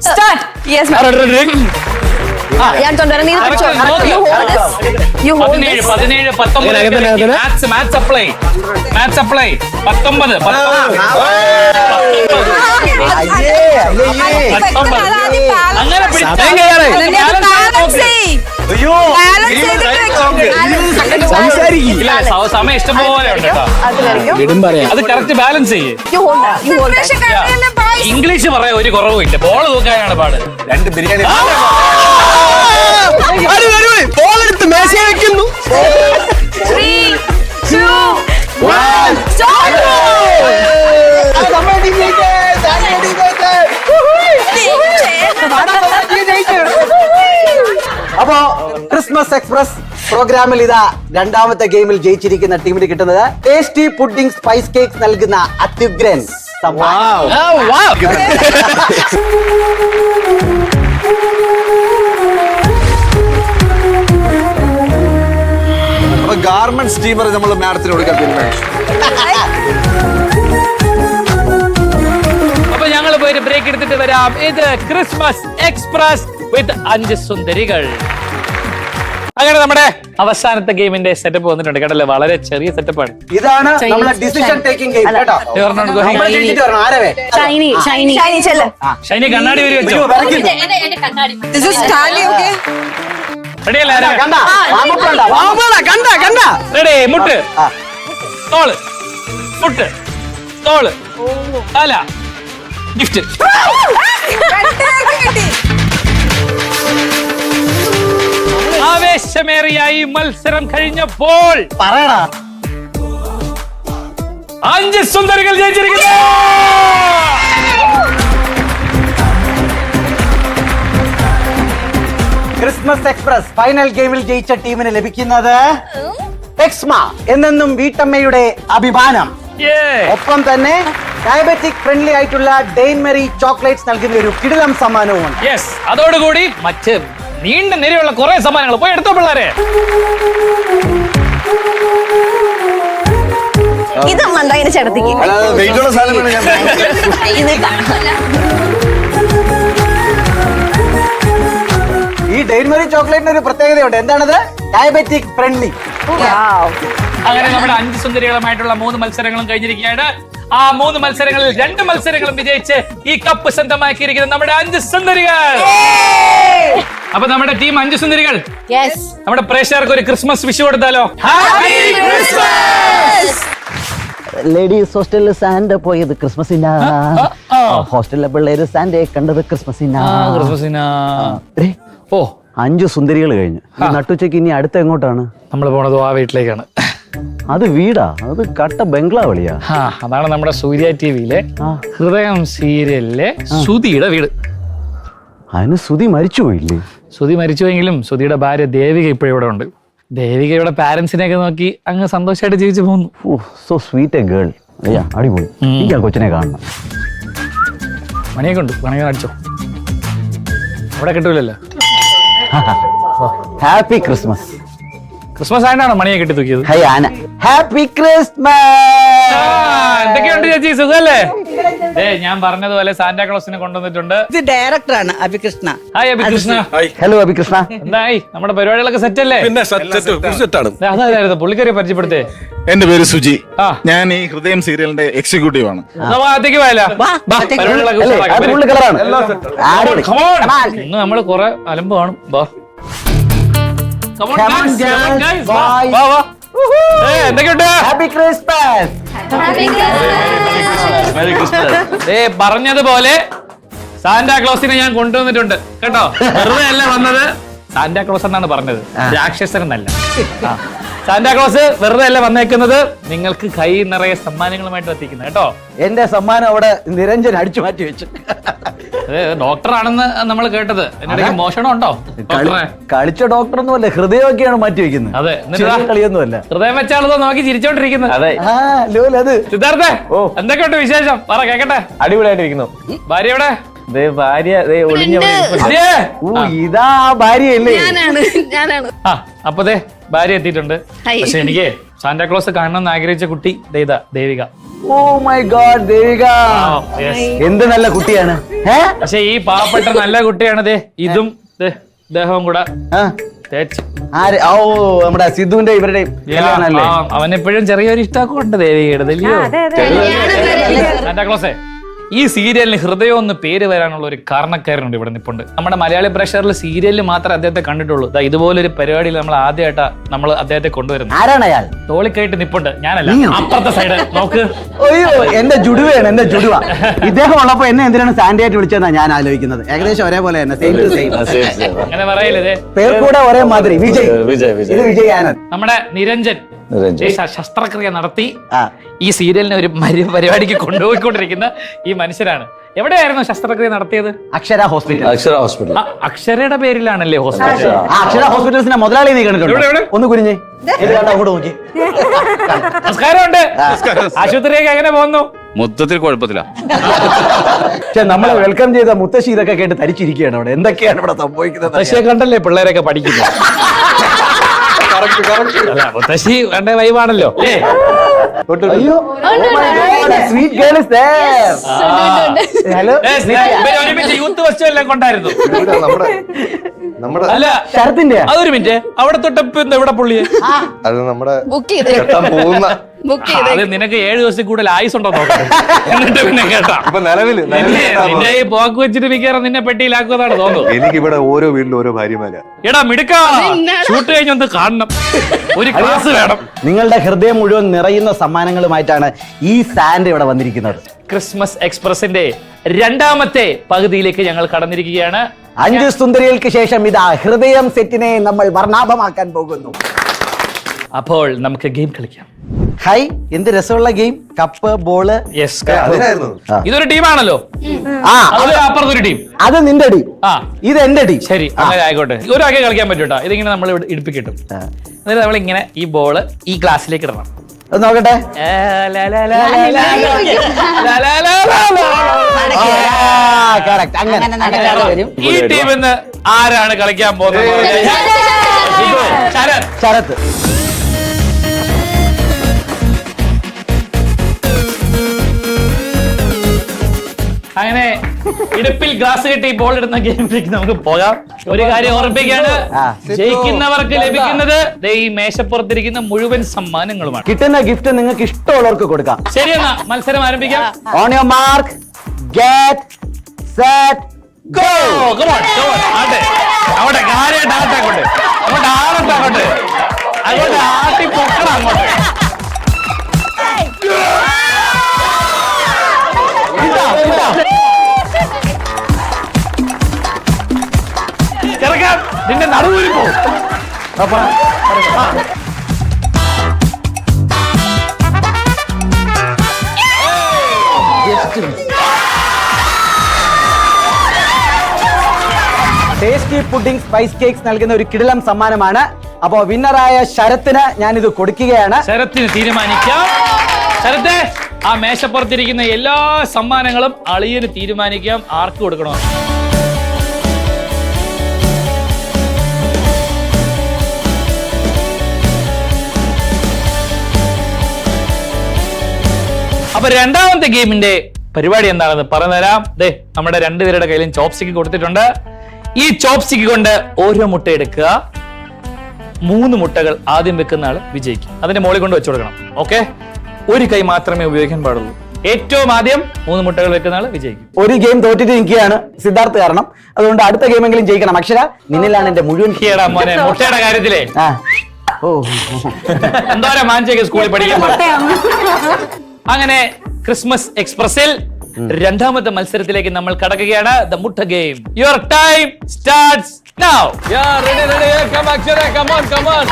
start. Yes ma'am. ഞാൻ കൊണ്ടുവരാം. നീ ഇത് പിടിച്ചോ. You hold this. 17, 19. Maths apply. 19. അങ്ങനെ സമയം ഇഷ്ടം പോലെ ഉണ്ട് കേട്ടോ. അത് കറക്റ്റ് ബാലൻസ് ചെയ്യേ. ഇംഗ്ലീഷ് പറയാൻ ഒരു കുറവുമില്ല. ബോൾ തൂക്കാനാണ് പാട്. 2 ബിരിയാണി. ബോളെടുത്ത് മേശ വെക്കുന്നു. 3, 2, 1 സ്റ്റാർട്ട്. അപ്പോ ക്രിസ്മസ് എക്സ്പ്രസ് പ്രോഗ്രാമിൽ ഇതാ രണ്ടാമത്തെ ഗെയിമിൽ ജയിച്ചിരിക്കുന്ന ടീമിന് കിട്ടുന്നത് ടേസ്റ്റി പുഡിംഗ് സ്പൈസ് കേക്ക് നൽകുന്ന അത്യുഗ്രൻ സമ്മാനം. അപ്പൊ ഗാർമെന്റ് സ്റ്റീമർ നമ്മൾ മാഡത്തിന് കൊടുക്കാൻ തീരുമാനിച്ചു. അപ്പൊ ഞങ്ങൾ പോയി ബ്രേക്ക് എടുത്തിട്ട് വരാം. ഇത് ക്രിസ്മസ് എക്സ്പ്രസ് വിത്ത് 5 സുന്ദരികൾ. അങ്ങനെ നമ്മുടെ അവസാനത്തെ ഗെയിമിന്റെ സെറ്റപ്പ് വന്നിട്ടുണ്ട് കേട്ടല്ലേ. വളരെ ചെറിയ സെറ്റപ്പാണ്. ഇതാണ് നമ്മുടെ ഡിസിഷൻ ടേക്കിംഗ് ഗെയിം കേട്ടോ. ആരവേ ഷൈനി കണ്ണാടി വരി വെച്ചോ. This is tally, okay? Ready അല്ലേ? കണ്ട റെഡി. മുട്ട്, തോള്, മുട്ട്, തോള്, തല, ഗിഫ്റ്റ്. ആവേശമേറിയ ഈ മത്സരം കഴിഞ്ഞപ്പോൾ പറയടാ 5 സുന്ദരികൾ ജയിച്ചിരിക്കുന്നു. ക്രിസ്മസ് എക്സ്പ്രസ് ഫൈനൽ ഗെയിമിൽ ജയിച്ച ടീമിന് ലഭിക്കുന്നത് എക്സ്മ എന്നെന്നും വീട്ടമ്മയുടെ അഭിമാനം. ഒപ്പം തന്നെ ഡയബറ്റിക് ഫ്രണ്ട്ലി ആയിട്ടുള്ള ഡെയിൻമെറി ചോക്ലേറ്റ്സ് നൽകുന്ന ഒരു കിടിലം സമ്മാനവുമുണ്ട്. യെസ്, അതോടുകൂടി മറ്റ് നീണ്ട നിരയുള്ള കുറെ സമ്മാനങ്ങൾ പോയി എടുത്തോ പിള്ളേരെ. ഇത് മന്ദാകിനി ചേട്ടത്തിക്ക്. വെയിറ്റുള്ള സാധനം വേണം ഞാൻ. ഈ ഡെയിൻമെറി ചോക്ലേറ്റിന് ഒരു പ്രത്യേകതയുണ്ട്. എന്താണത്? Diabetic friendly. അങ്ങനെ നമ്മുടെ 5 സുന്ദരികളുമായിട്ടുള്ള 3 മത്സരങ്ങളും കഴിഞ്ഞിരിക്കുകയാണ്. ആ 3 മത്സരങ്ങളിൽ 2 മത്സരങ്ങളും വിജയിച്ച് ഈ കപ്പ് സ്വന്തമാക്കിയിരിക്കുന്ന നമ്മുടെ 5 സുന്ദരികൾ. അപ്പൊ നമ്മുടെ ടീം 5 സുന്ദരികൾ നമ്മുടെ പ്രേക്ഷകർക്ക് ഒരു ക്രിസ്മസ് വിഷ് കൊടുത്താലോ? ലേഡീസ് ഹോസ്റ്റലിൽ സാൻഡ് പോയത് ക്രിസ്മസിനാ, ഹോസ്റ്റലിലെ പിള്ളേര് സാൻഡെ കണ്ടത് ക്രിസ്മസിനാ. ഡേ, ഓ 5 സുന്ദരികൾ കഴിഞ്ഞു. ഈ നട്ടുച്ചയ്ക്ക് ഇനി അടുത്ത എങ്ങോട്ടാണ് നമ്മൾ പോണത്? ആ വീട്ടിലേക്കാണ്. അത് വീടാ? അത് കട്ട ബംഗ്ലാവളിയാ. അതാണ് നമ്മുടെ സൂര്യ ടിവിയിലെ ഹൃദയം സീരിയലിലെ സുധിയുടെ വീട്. അതിന് സുധി മരിച്ചുപോയില്ലേ? സുധി മരിച്ചുവെങ്കിലും സുധിയുടെ ഭാര്യ ദേവിക ഇപ്പോഴും ഇവിടെ ഉണ്ട്. ദേവികയുടെ പാരന്റ്സിനെയൊക്കെ നോക്കി അങ്ങ് സന്തോഷമായിട്ട് ജീവിച്ചു പോകുന്നു. So sweet A girl. അയ്യാ അടിപൊളി. എനിക്ക് ആ കൊച്ചിനെ കാണണം. മണിയൊക്കെ ഉണ്ട്, മണിയൊക്കെ അടിച്ചോ. അവിടെ കിട്ടൂലല്ലോ. Happy Christmas. ക്രിസ്മസ് ആയിട്ടാണോ മണിയെ കെട്ടി തൂക്കിയത്? Happy Christmas. എന്തൊക്കെയുണ്ട് ചേച്ചി, സുഖല്ലേ? ഞാൻ പറഞ്ഞതുപോലെ സാന്റാക്ലോസിനെ കൊണ്ടുവന്നിട്ടുണ്ട്. ഇത് ഡയറക്ടറാണ് അഭികൃഷ്ണ. ഹായ് അഭികൃഷ്ണ. ഹലോ അഭികൃഷ്ണ. എന്തായി നമ്മുടെ പരിപാടികളൊക്കെ സെറ്റ് അല്ലേ? പിന്നെ സെറ്റാണ്. അതായിരുന്നു പുള്ളിക്കാരെ പരിചയപ്പെടുത്തേ. എന്റെ പേര് സുജി. ആ. ഞാൻ ഈ ഹൃദയം സീരിയലിന്റെ എക്സിക്യൂട്ടീവ് ആണ്. അകത്തേക്ക് പോയാലോ? ഇന്ന് നമ്മള് കൊറേ അലമ്പ് കാണും. എന്തൊക്കെയുണ്ട്? Happy Christmas. പറഞ്ഞതുപോലെ സാന്റാക്ലോസിനെ ഞാൻ കൊണ്ടുവന്നിട്ടുണ്ട് കേട്ടോ. വെറുതെ അല്ല വന്നത്. സാന്റാക്ലോസ് എന്നാണ് പറഞ്ഞത്, രാക്ഷസൻ എന്നല്ല. സാന്റാക്ലോസ് വെറുതെ അല്ല വന്നേക്കുന്നത്, നിങ്ങൾക്ക് കൈ നിറയെ സമ്മാനങ്ങളുമായിട്ട് എത്തിക്കുന്നത് കേട്ടോ. എന്റെ സമ്മാനം അവിടെ നിരഞ്ജൻ അടിച്ചു മാറ്റി വെച്ചു. ഡോക്ടറാണെന്ന് നമ്മൾ കേട്ടത്. എന്നിട്ട് മോഷണം ഉണ്ടോ? കളിച്ച ഡോക്ടർ ഒന്നും അല്ല, ഹൃദയമൊക്കെയാണ് മാറ്റി വെക്കുന്നത്. അതെ, കളിയൊന്നും അല്ല. ഹൃദയം വെച്ചാളോ നോക്കി ചിരിച്ചോണ്ടിരിക്കുന്നത്. സിദ്ധാർത്ഥേ, എന്തൊക്കെയുണ്ട് വിശേഷം? പറ കേക്കട്ടെ. അടിപൊളിയായിട്ടിരിക്കുന്നു. ഭാര്യ എവിടെ? ഭാര്യ ഒളിഞ്ഞ ഇതാ ഭാര്യയല്ലേ? ഞാനാണ്. ആ അപ്പൊ ദേ ഭാര്യ എത്തിയിട്ടുണ്ട്. പക്ഷെ എനിക്ക് സാന്റാക്ലോസ് കാണണമെന്ന് ആഗ്രഹിച്ച കുട്ടി ഇതാ Devika. Oh my god, Devika എന്ത് നല്ല കുട്ടിയാണ്. പക്ഷെ ഈ പാവപ്പെട്ട നല്ല കുട്ടിയാണ്. ദേ ഇതും ദേഹവും കൂടെ തേച്ച്. ഓ നമ്മുടെ സിദ്ധുവിന്റെ ഇവരുടെ അവനെപ്പോഴും ചെറിയൊരു ഇഷ്ടമൊക്കെ ഉണ്ട് ദേവികയുടെ. സാന്റാക്ലോസേ, ഈ സീരിയലിന് ഹൃദയം എന്ന് പേര് വരാനുള്ള ഒരു കാരണക്കാരനുണ്ട് ഇവിടെ നിപ്പുണ്ട്. നമ്മുടെ മലയാളി പ്രേക്ഷകരിൽ സീരിയലിൽ മാത്രമേ അദ്ദേഹത്തെ കണ്ടിട്ടുള്ളൂ. ഇതുപോലൊരു പരിപാടിയിൽ നമ്മൾ ആദ്യമായിട്ടാ നമ്മൾ അദ്ദേഹത്തെ കൊണ്ടുവരുന്നത്. ആരാണ് അയാൾ? തോളിക്കായിട്ട് നിപ്പുണ്ട്. ഞാനല്ല, അപ്പുറത്തെ സൈഡ് നോക്ക്. അയ്യോ എന്റെ ജുഡുവയാണ്, എന്റെ ജുഡുവ. ഇദ്ദേഹം ഉള്ളപ്പോ എന്നെ എന്തിനാണ് സാൻഡായിട്ട് വിളിച്ചതെന്നാ ഞാൻ ആലോചിക്കുന്നത്. ഏകദേശം ഒരേപോലെ തന്നെ, സെയിം ടു സെയിം. അങ്ങനെ പറയല്ലേ, പേർക്കൂടെ ഒരേ മാതിരി. വിജയ്. ഇത് വിജയ് ആനന്ദ്. നമ്മുടെ നിരഞ്ജൻ ശസ്ത്രക്രിയ നടത്തി ഈ സീരിയലിനെ ഒരു പരിപാടിക്ക് കൊണ്ടുപോയിക്കൊണ്ടിരിക്കുന്ന ഈ മനുഷ്യരാണ്. എവിടെയായിരുന്നു ശസ്ത്രക്രിയ നടത്തിയത്? അക്ഷര ഹോസ്പിറ്റൽ. അക്ഷരയുടെ പേരിലാണല്ലേ ഹോസ്പിറ്റൽ? അക്ഷര ഹോസ്പിറ്റൽസിന്റെ മുതലാളി നീ കണ്ടിട്ടുണ്ട്? ഒന്ന് കുനിഞ്ഞേ, അങ്ങോട്ട് നോക്കി. നമസ്കാരമുണ്ട്. ആശുപത്രിയൊക്കെ എങ്ങനെ പോകുന്നു? മൊത്തത്തിൽ കുഴപ്പത്തില്ല. പക്ഷെ നമ്മളെ വെൽക്കം ചെയ്ത മുത്തശ്ശി ഇതൊക്കെ കേട്ട് തരിച്ചിരിക്കുകയാണ്. അവിടെ എന്തൊക്കെയാണ് ഇവിടെ സംഭവിക്കുന്നത്? മുത്തശ്ശിയെ കണ്ടല്ലേ പിള്ളേരൊക്കെ പഠിക്കുന്നത്. മുത്തശ്ശി വേണ്ട വൈബാണല്ലോ. അയ്യോ sweet girl is there. Hello, youth festival എല്ലാം കൊണ്ടായിരുന്നു. നമ്മുടെ അല്ല ശരത്തിന്റെ അതൊരു മിനിറ്റ്, അവിടെ തൊട്ടപ്പോ എവിടെ പുള്ളിയെ? അത് നമ്മുടെ ബുക്ക് ചെയ്ത് പോകുന്ന അത് നിനക്ക് 7 ദിവസത്തിൽ കൂടുതൽ ആയുസ് ഉണ്ടോ നോക്കാം. എന്നിട്ട് പിന്നെ കേട്ടാ ഇപ്പൊ നിലവില് നിന്റെ ഈ പോക്ക് വെച്ചിട്ട് മിക്കവാറും നിന്നെ പെട്ടിയിലാക്കുന്നതാണ് തോന്നുന്നു. എനിക്കിവിടെ ഓരോ വീട്ടിലും ഓരോ ഭാര്യമാരാ. എടാ മിടുക്കാ, ഷൂട്ട് കഴിഞ്ഞൊന്ന് കാണണം, ഒരു ക്ലാസ് വേണം. നിങ്ങളുടെ ഹൃദയം മുഴുവൻ നിറയുന്ന സമ്മാനങ്ങളുമായിട്ടാണ് ഈ സാൻഡ് ഇവിടെ വന്നിരിക്കുന്നത്. ക്രിസ്മസ് എക്സ്പ്രസിന്റെ 2ാമത്തെ പകുതിയിലേക്ക് ഞങ്ങൾ കടന്നിരിക്കുകയാണ്. 5 സുന്ദരികൾക്ക് ശേഷം ഇതാ ഹൃദയം സെറ്റിനെ നമ്മൾ വർണ്ണാഭമാക്കാൻ പോകുന്നു. അപ്പോൾ നമുക്ക് ഗെയിം കളിക്കാം. ഹൈ, എന്ത് രസമുള്ള ഗെയിം. Cup, ball. യെസ്, അതിനായിരുന്നു. ഇതൊരു ടീമാണല്ലോ. അപ്പുറത്തൊരു ടീം. അത് നിന്റെ ടീം, ആ ഇത് എന്റെ ടീം. ശരി, അങ്ങനെ ആയിക്കോട്ടെ. ഒരാൾക്ക് കളിക്കാൻ പറ്റൂട്ടോ. ഇതിങ്ങനെ നമ്മൾ ഇടിപ്പിക്കിട്ടും. എന്നിട്ട് നമ്മളിങ്ങനെ ഈ ബോള് ഈ ഗ്ലാസ്സിലേക്ക് ഇടണം. നോക്കട്ടെ. ഈ ടീമിന്ന് ആരാണ് കളിക്കാൻ പോകുന്നത്? ശരത്ത്. അങ്ങനെ ഇടുപ്പിൽ ഗ്ലാസ് കെട്ടി ബോൾ ഇടുന്ന ഗെയിമിലേക്ക് നമുക്ക് പോകാം. ഒരു കാര്യം ഓർമ്മിപ്പിക്കുകയാണ്, ജയിക്കുന്നവർക്ക് ലഭിക്കുന്നത് ദേ ഈ മേശപ്പുറത്തിരിക്കുന്ന മുഴുവൻ സമ്മാനങ്ങളുമാണ്. കിട്ടുന്ന ഗിഫ്റ്റ് നിങ്ങൾക്ക് ഇഷ്ടമുള്ളവർക്ക് കൊടുക്കാം. ശരിയെന്നാ മത്സരം ആരംഭിക്കാം. On your mark, get set go. അവിടെ കാര്യമായിട്ട് അങ്ങോട്ട് അങ്ങോട്ട് ആടട്ടെ, അങ്ങോട്ട് ആട്ടി പൊക്കണം അങ്ങോട്ട്. ചെറുക്കാൻ നിന്റെ നടുവിൽ പോകും. ടേസ്റ്റി പുഡിംഗ് സ്പൈസ് കേക്ക്സ് നൽകുന്ന ഒരു കിടിലം സമ്മാനമാണ്. അപ്പോ വിന്നറായ ശരത്തിന് ഞാൻ ഇത് കൊടുക്കുകയാണ്. ശരത്തിന് തീരുമാനിക്കാം. ശരത്തെ, ആ മേശപ്പുറത്തിരിക്കുന്ന എല്ലാ സമ്മാനങ്ങളും അളിയന് തീരുമാനിക്കാം ആർക്ക് കൊടുക്കണോ. അപ്പൊ രണ്ടാമത്തെ ഗെയിമിന്റെ പരിപാടി എന്താണെന്ന് പറഞ്ഞുതരാം. ദേ നമ്മുടെ രണ്ടുപേരുടെ കയ്യിലും ചോപ്സ്റ്റിക്ക് കൊടുത്തിട്ടുണ്ട്. ഈ ചോപ്സ്റ്റിക്ക് കൊണ്ട് ഓരോ മുട്ട എടുക്കുക. 3 മുട്ടകൾ ആദ്യം വെക്കുന്ന ആള് വിജയിക്കും. അതിന്റെ മോളിൽ കൊണ്ട് വെച്ചു കൊടുക്കണം. ഓക്കെ, ഒരു കൈ മാത്രമേ ഉപയോഗിക്കാൻ പാടുള്ളൂ. ഏറ്റവും ആദ്യം 3 മുട്ടകൾ വെക്കുന്ന ആള് വിജയിക്കും. ഒരു ഗെയിം തോറ്റിട്ട് നിൽക്കുകയാണ് സിദ്ധാർത്ഥ് കാരണം. അതുകൊണ്ട് അടുത്ത ഗെയിമെങ്കിലും ജയിക്കണം. അക്ഷര, നിന്നിലാണ് എന്റെ മുഴുവൻ മോനെ മുട്ടയുടെ കാര്യത്തിലേ എന്തോരം മാഞ്ചേക്ക് സ്കൂളിൽ പഠിക്കാൻ. അങ്ങനെ ക്രിസ്മസ് എക്സ്പ്രസിൽ രണ്ടാമത്തെ മത്സരത്തിലേക്ക് നമ്മൾ കടക്കുകയാണ്. The mutta game. Your time starts now. Come Akshara, come on, come on.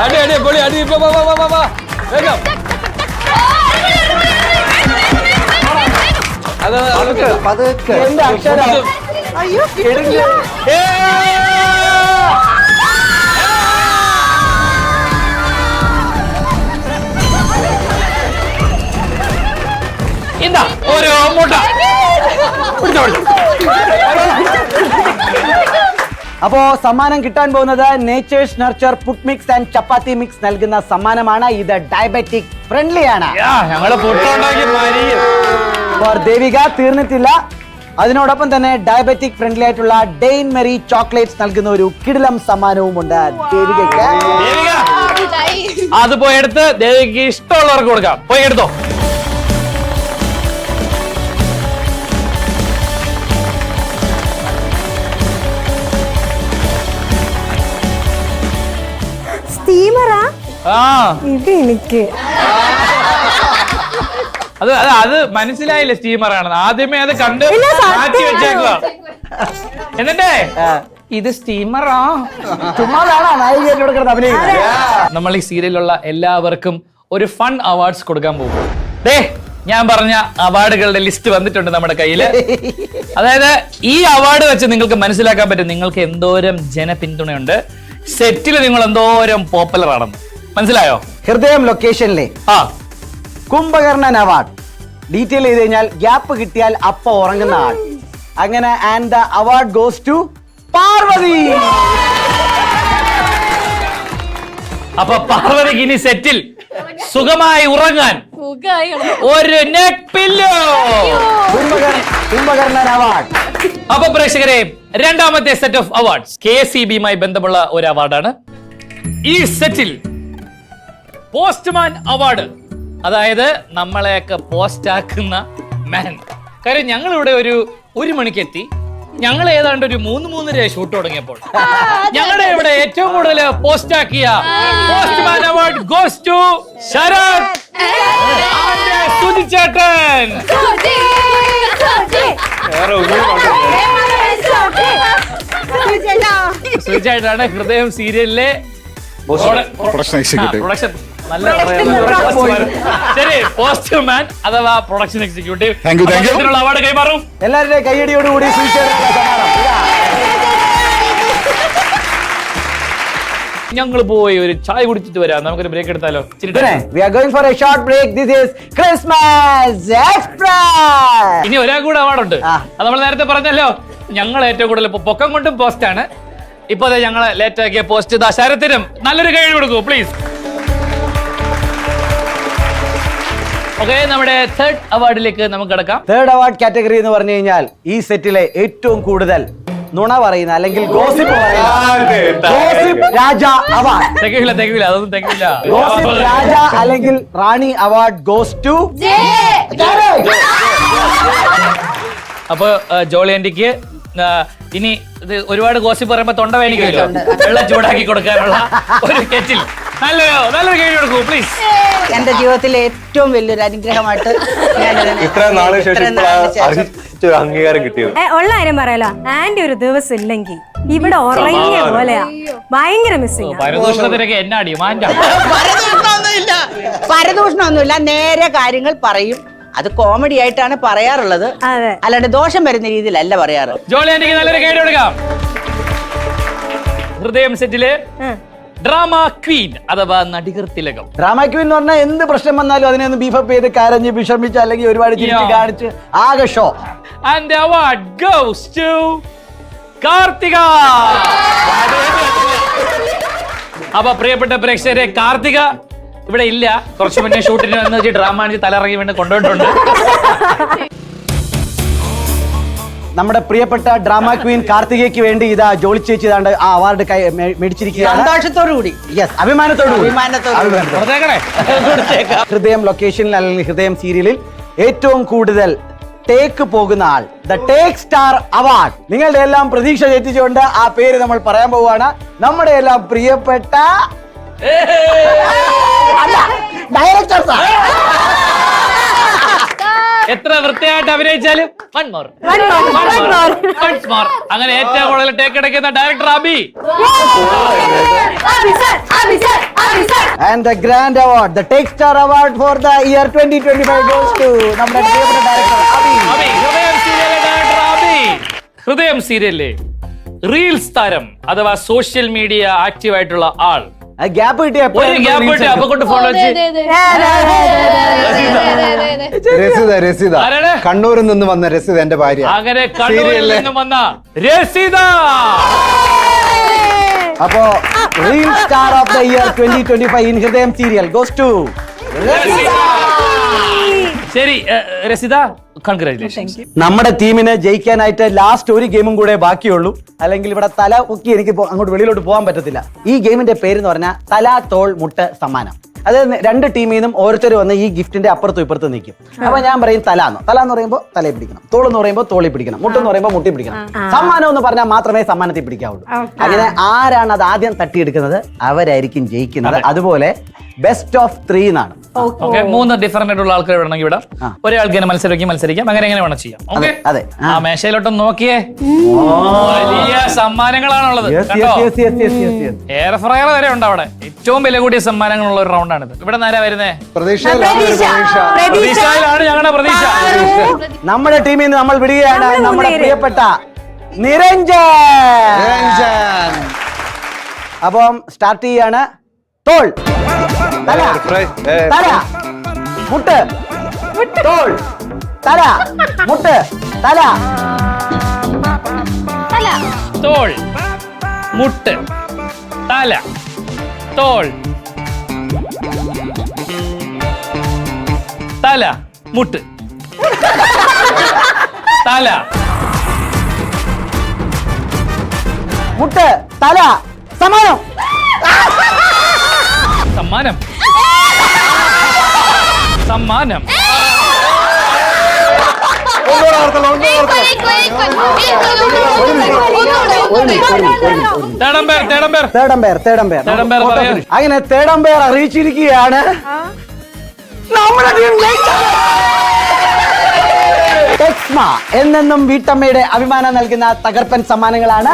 അടി അടി പൊളി അടി. വേഗം. എന്റെ അക്ഷര. ഇതാ ഓരോ മുട്ട. അപ്പോ സമ്മാനം കിട്ടാൻ പോകുന്നത് natures nurture food mix and chapati mix നൽകുന്ന സമ്മാനമാണ്. ഇത് ഡയബറ്റിക് ഫ്രണ്ട്ലി ആണ്. ഞങ്ങള് ഫോർ ദേവിക തീർന്നിട്ടില്ല. അതിനോടൊപ്പം തന്നെ ഡയബറ്റിക് ഫ്രണ്ട്ലി ആയിട്ടുള്ള ഡെയിൻ മെറി ചോക്ലേറ്റ്സ് നൽകുന്ന ഒരു കിടിലം സമ്മാനവും ഉണ്ട് ദേവികയ്ക്ക്. അത് പോയി എടുത്ത് ദേവിക്ക് ഇഷ്ടമുള്ളവർക്ക് കൊടുക്കാം. പോയി എടുത്തോ. ഇത് എനിക്ക് അത് മനസ്സിലായില്ലേ സ്റ്റീമറാണെന്ന്. ആദ്യമേ അത് കണ്ട് മാറ്റി വെച്ചേക്കുക. എന്നിട്ടേ ഇത് സ്റ്റീമറാ. നമ്മൾ ഈ സീരിയലിലുള്ള എല്ലാവർക്കും ഒരു ഫൺ അവാർഡ്സ് കൊടുക്കാൻ പോകും. ഞാൻ പറഞ്ഞ അവാർഡുകളുടെ ലിസ്റ്റ് വന്നിട്ടുണ്ട് നമ്മുടെ കയ്യില്. അതായത് ഈ അവാർഡ് വെച്ച് നിങ്ങൾക്ക് മനസ്സിലാക്കാൻ പറ്റും നിങ്ങൾക്ക് എന്തോരം ജനപിന്തുണയുണ്ട്, സെറ്റിൽ നിങ്ങൾ എന്തോരം പോപ്പുലർ ആണെന്ന്. മനസ്സിലായോ? ഹൃദയം ലൊക്കേഷനിലെ കുംഭകർണൻ അവാർഡ് ഡീറ്റെയിൽ ചെയ്ത് കഴിഞ്ഞാൽ ഗ്യാപ്പ് കിട്ടിയാൽ അപ്പ ഉറങ്ങുന്ന ആൾ. അങ്ങനെ and the award goes to Parvathy. അപ്പൊ പാർവതിക്ക് ഇനി സെറ്റിൽ സുഖമായി ഉറങ്ങാൻ ഒരു നെക്ക് പില്ലോ. കുംഭകർണൻ അവാർഡ്. അപ്പൊ പ്രേക്ഷകരെ, രണ്ടാമത്തെ സെറ്റ് ഓഫ് അവാർഡ്സ് KCBയുമായി ബന്ധമുള്ള ഒരു അവാർഡാണ്. ഈ സെറ്റിൽ പോസ്റ്റ്മാൻ അവാർഡ്, അതായത് നമ്മളെയൊക്കെ പോസ്റ്റ് ആക്കുന്ന മാൻ. കാര്യം ഞങ്ങൾ ഇവിടെ ഒരു മണിക്ക് എത്തി. ഞങ്ങൾ ഏതാണ്ട് ഒരു 3-3:30 ഷൂട്ട് തുടങ്ങിയപ്പോൾ ഞങ്ങളുടെ ഇവിടെ ഏറ്റവും കൂടുതൽ പോസ്റ്റ് ആക്കിയ postman award goes to Sharath സുജിച്ചേട്ടൻ. സുജിച്ചേട്ടനാണ് ഹൃദയം സീരിയലിലെ പ്രൊഡക്ഷൻ എക്സിക്യൂട്ടീവ്. പ്രൊഡക്ഷൻ നല്ല ശരി, പോസ്റ്റ്മാൻ അഥവാ പ്രൊഡക്ഷൻ എക്സിക്യൂട്ടീവ്. അവാർഡ് കൈമാറും. എല്ലാവരുടെയും കൈയടിയോടുകൂടി ഞങ്ങൾ പോയി ഒരു ചായ കുടിച്ചിട്ട് വരാം. നമുക്കൊരു ബ്രേക്ക് എടുത്താലോ? We are going for a short break. This is Christmas Express. ഇനി ഒരാൾ കൂടെ അവാർഡുണ്ട്. അത് നമ്മൾ നേരത്തെ പറഞ്ഞല്ലോ. ഞങ്ങൾ ഏറ്റവും കൂടുതൽ പൊക്കം കൊണ്ടും പോസ്റ്റ് ആണ്. ഇപ്പൊ ഞങ്ങളെ ലേറ്റ് ആക്കിയ പോസ്റ്റ് ശരത്തിനും നല്ലൊരു കൈ കൊടുക്കൂ പ്ലീസ്. ഓക്കെ, നമ്മുടെ തേർഡ് അവാർഡിലേക്ക് നമുക്ക് കിടക്കാം. തേർഡ് അവാർഡ് കാറ്റഗറി എന്ന് പറഞ്ഞു കഴിഞ്ഞാൽ ഈ സെറ്റിലെ ഏറ്റവും കൂടുതൽ നുണ പറയുന്ന അല്ലെങ്കിൽ ഗോസിപ്പ് പറയുന്ന ഗോസിപ്പ് രാജ അവാർഡ്. തികയില്ല, അതൊന്നും തികയില്ല. ഗോസിപ്പ് രാജ അല്ലെങ്കിൽ റാണി അവാർഡ് ഗോസ് ടു അപ്പൊ ജോളി ആന്റിക്ക് ഇനി ഇത് ഒരുപാട് ഗോസിപ്പ് പറയുമ്പോ തൊണ്ട വേണിക്കുമല്ലോ, വെള്ളം ചൂടാക്കി കൊടുക്കാനുള്ള ഒരു കെറ്റിൽ നല്ലൊരു കൈ കൊടുക്കൂ പ്ലീസ്. എന്റെ ജീവിതത്തിലെ ഏറ്റവും വലിയൊരു അനുഗ്രഹമായിട്ട് ഇത്ര നാളെ ശേഷം ഒരു അംഗീകാരം കിട്ടിയത്. ഉള്ള കാര്യം പറയാലോ, ആന്റി ഒരു ദിവസം ഇല്ലെങ്കിൽ ഇവിടെ ഉറങ്ങിയ പോലെയാ, ഭയങ്കര മിസ്സിംഗ്. പരദൂഷണത്തിനൊക്കെ എന്നാടി മാറ്റാം. പരദൂഷണമൊന്നുമില്ല, നേരെ കാര്യങ്ങൾ പറയും. അത് കോമഡി ആയിട്ടാണ് പറയാറുള്ളത്, അല്ലാണ്ട് ദോഷം വരുന്ന രീതിയിലല്ല പറയാറ്. ജോളി ആന്റിക്ക് നല്ലൊരു കൈ കൊടുക്കാം. ഹൃദയം സെറ്റില് ഡ്രാമ ക്വീൻ അഥവാ നടികർ തിലകം. ഡ്രാമ ക്വീൻ എന്ന് പറഞ്ഞാൽ എന്ത് പ്രശ്നം വന്നാലും അതിനെ ഒന്ന് ബീഫപ്പ് ചെയ്ത് കരഞ്ഞ് വിഷമിച്ച് അല്ലെങ്കിൽ ഒരുപാട് ചിരിച്ച് കാണിച്ച് ആകെ show. And the award goes to Karthika. അപ്പൊ പ്രിയപ്പെട്ട പ്രേക്ഷകരെ, കാർത്തിക ഇവിടെ ഇല്ല, കുറച്ചു മുന്നേ ഷൂട്ടിന് വന്ന് വെച്ച് ഡ്രാമ കാണിച്ച് തലയിറങ്ങി വേണ്ടി കൊണ്ടുപോയിട്ടുണ്ട്. നമ്മുടെ പ്രിയപ്പെട്ട ഡ്രാമ ക്വീൻ കാർത്തികയ്ക്ക് വേണ്ടി ഇതാ ജോളി ചേച്ചി ഇതാണ്ട് ആ അവാർഡ് മേടിച്ചിരിക്കുകയാണ്. സന്തോഷത്തോടു കൂടി, അഭിമാനത്തോടു. കൊടുത്തേക്കാം. ഹൃദയം ലൊക്കേഷനിൽ അല്ലെങ്കിൽ ഹൃദയം സീരിയലിൽ ഏറ്റവും കൂടുതൽ ടേക്ക് പോകുന്ന ആൾ, ദ ടേക്ക് സ്റ്റാർ അവാർഡ്. നിങ്ങളുടെ എല്ലാം പ്രതീക്ഷ തെറ്റിച്ചുകൊണ്ട് ആ പേര് നമ്മൾ പറയാൻ പോവുകയാണ്. നമ്മുടെ എല്ലാം പ്രിയപ്പെട്ട ഡയറക്ടർ സാർ. എത്ര വൃത്തിയായിട്ട് അഭിനയിച്ചാലും one more. അങ്ങനെ ഏറ്റവും കൂടുതൽ ടേക്ക് എടുക്കുന്ന director Abi. And the grand award, the Take Star Award for the year 2025 goes to നമ്മുടെ പ്രിയപ്പെട്ട ഡയറക്ടർ അബി. ഹൃദയം സീരിയലിലെ ഡയറക്ടർ അബി. ഹൃദയം സീരിയലിലെ റീൽസ് താരം അഥവാ സോഷ്യൽ മീഡിയ ആക്റ്റീവ് ആയിട്ടുള്ള ആൾ. ഗ്യാപ്പ് കിട്ടിയ ഒരു ഗ്യാപ്പ് കിട്ടി അപ്പൊ കൊണ്ട് ഫോൺ വെച്ച് രസിത ആരാണ്? കണ്ണൂരിൽ നിന്ന് വന്ന രസിത, എന്റെ ഭാര്യ. അങ്ങനെ കണ്ണൂരിൽ നിന്നും വന്ന രസിത. അപ്പോ reel star of the year 2025 in ഹൃദയം സീരിയൽ ഗോസ് ടു ശരി രസിത, കൺഗ്രാറ്റുലേഷൻസ്. നമ്മുടെ ടീമിന് ജയിക്കാനായിട്ട് ലാസ്റ്റ് ഒരു ഗെയിമും കൂടെ ബാക്കിയുള്ളൂ, അല്ലെങ്കിൽ ഇവിടെ തല പൊക്കി എനിക്ക് അങ്ങോട്ട് വെളിയിലോട്ട് പോകാൻ പറ്റത്തില്ല. ഈ ഗെയിമിന്റെ പേര് എന്ന് പറഞ്ഞാൽ തല തോൾ മുട്ട് സമ്മാനം. അത് രണ്ട് ടീമിൽ നിന്നും ഓരോരുത്തർ വന്ന് ഈ ഗിഫ്റ്റിന്റെ അപ്പുറത്തും ഇപ്പുറത്തും നിൽക്കും. അപ്പൊ ഞാൻ പറയും തല എന്ന് പറയുമ്പോൾ തലയിൽ പിടിക്കണം, തോളെന്ന് പറയുമ്പോൾ തോളി പിടിക്കണം, മുട്ടെന്ന് പറയുമ്പോൾ മുട്ടി പിടിക്കണം. സമ്മാനം എന്ന് പറഞ്ഞാൽ മാത്രമേ സമ്മാനത്തിൽ പിടിക്കാവുള്ളൂ. അങ്ങനെ ആരാണ് അത് ആദ്യം തട്ടിയെടുക്കുന്നത് അവരായിരിക്കും ജയിക്കുന്നത്. അതുപോലെ ബെസ്റ്റ് ഓഫ് 3 എന്നാണ്. മൂന്ന് ഡിഫറെന്റ് ആയിട്ടുള്ള ആൾക്കാർ വേണമെങ്കിൽ ഇവിടെ ഒരാൾക്ക് തന്നെ മത്സരിക്കാം, അങ്ങനെ എങ്ങനെ വേണം ചെയ്യാം. ഓക്കെ, അതെ. ആ മേശയിലോട്ടൊന്ന് നോക്കിയേ, വലിയ സമ്മാനങ്ങളാണുള്ളത്. എയർ ഫ്രയർ വരെ ഉണ്ട് അവിടെ. ഏറ്റവും വില കൂടിയ സമ്മാനങ്ങളുള്ള ഒരു റൗണ്ടാണിത്. ഇവിടെ നേരെ വരുന്നേ പ്രതീക്ഷയിലാണ് ഞങ്ങളുടെ പ്രതീക്ഷ. നമ്മുടെ ടീമിൽ നിന്ന് നമ്മൾ വിടുകയാണ് നമ്മുടെ പ്രിയപ്പെട്ട നിരഞ്ജൻ. അപ്പം സ്റ്റാർട്ട് ചെയ്യാണ്. തോൾ, തല, തല, മുട്ട്, തോൾ, തല, മുട്ട്, തല, തോൾ, മുട്ട്, തല, തോൾ, തല, മുട്ട്, തല, മുട്ട്, തല, സമ്മാനം. സമ്മാനം, സമ്മാനം. അങ്ങനെ തേടമ്പേർ അറിയിച്ചിരിക്കുകയാണ് നമ്മുടെ ടീം ടെക്സ്മ എന്നെന്നും വീട്ടമ്മയുടെ അഭിമാനം നൽകുന്ന തകർപ്പൻ സമ്മാനങ്ങളാണ്.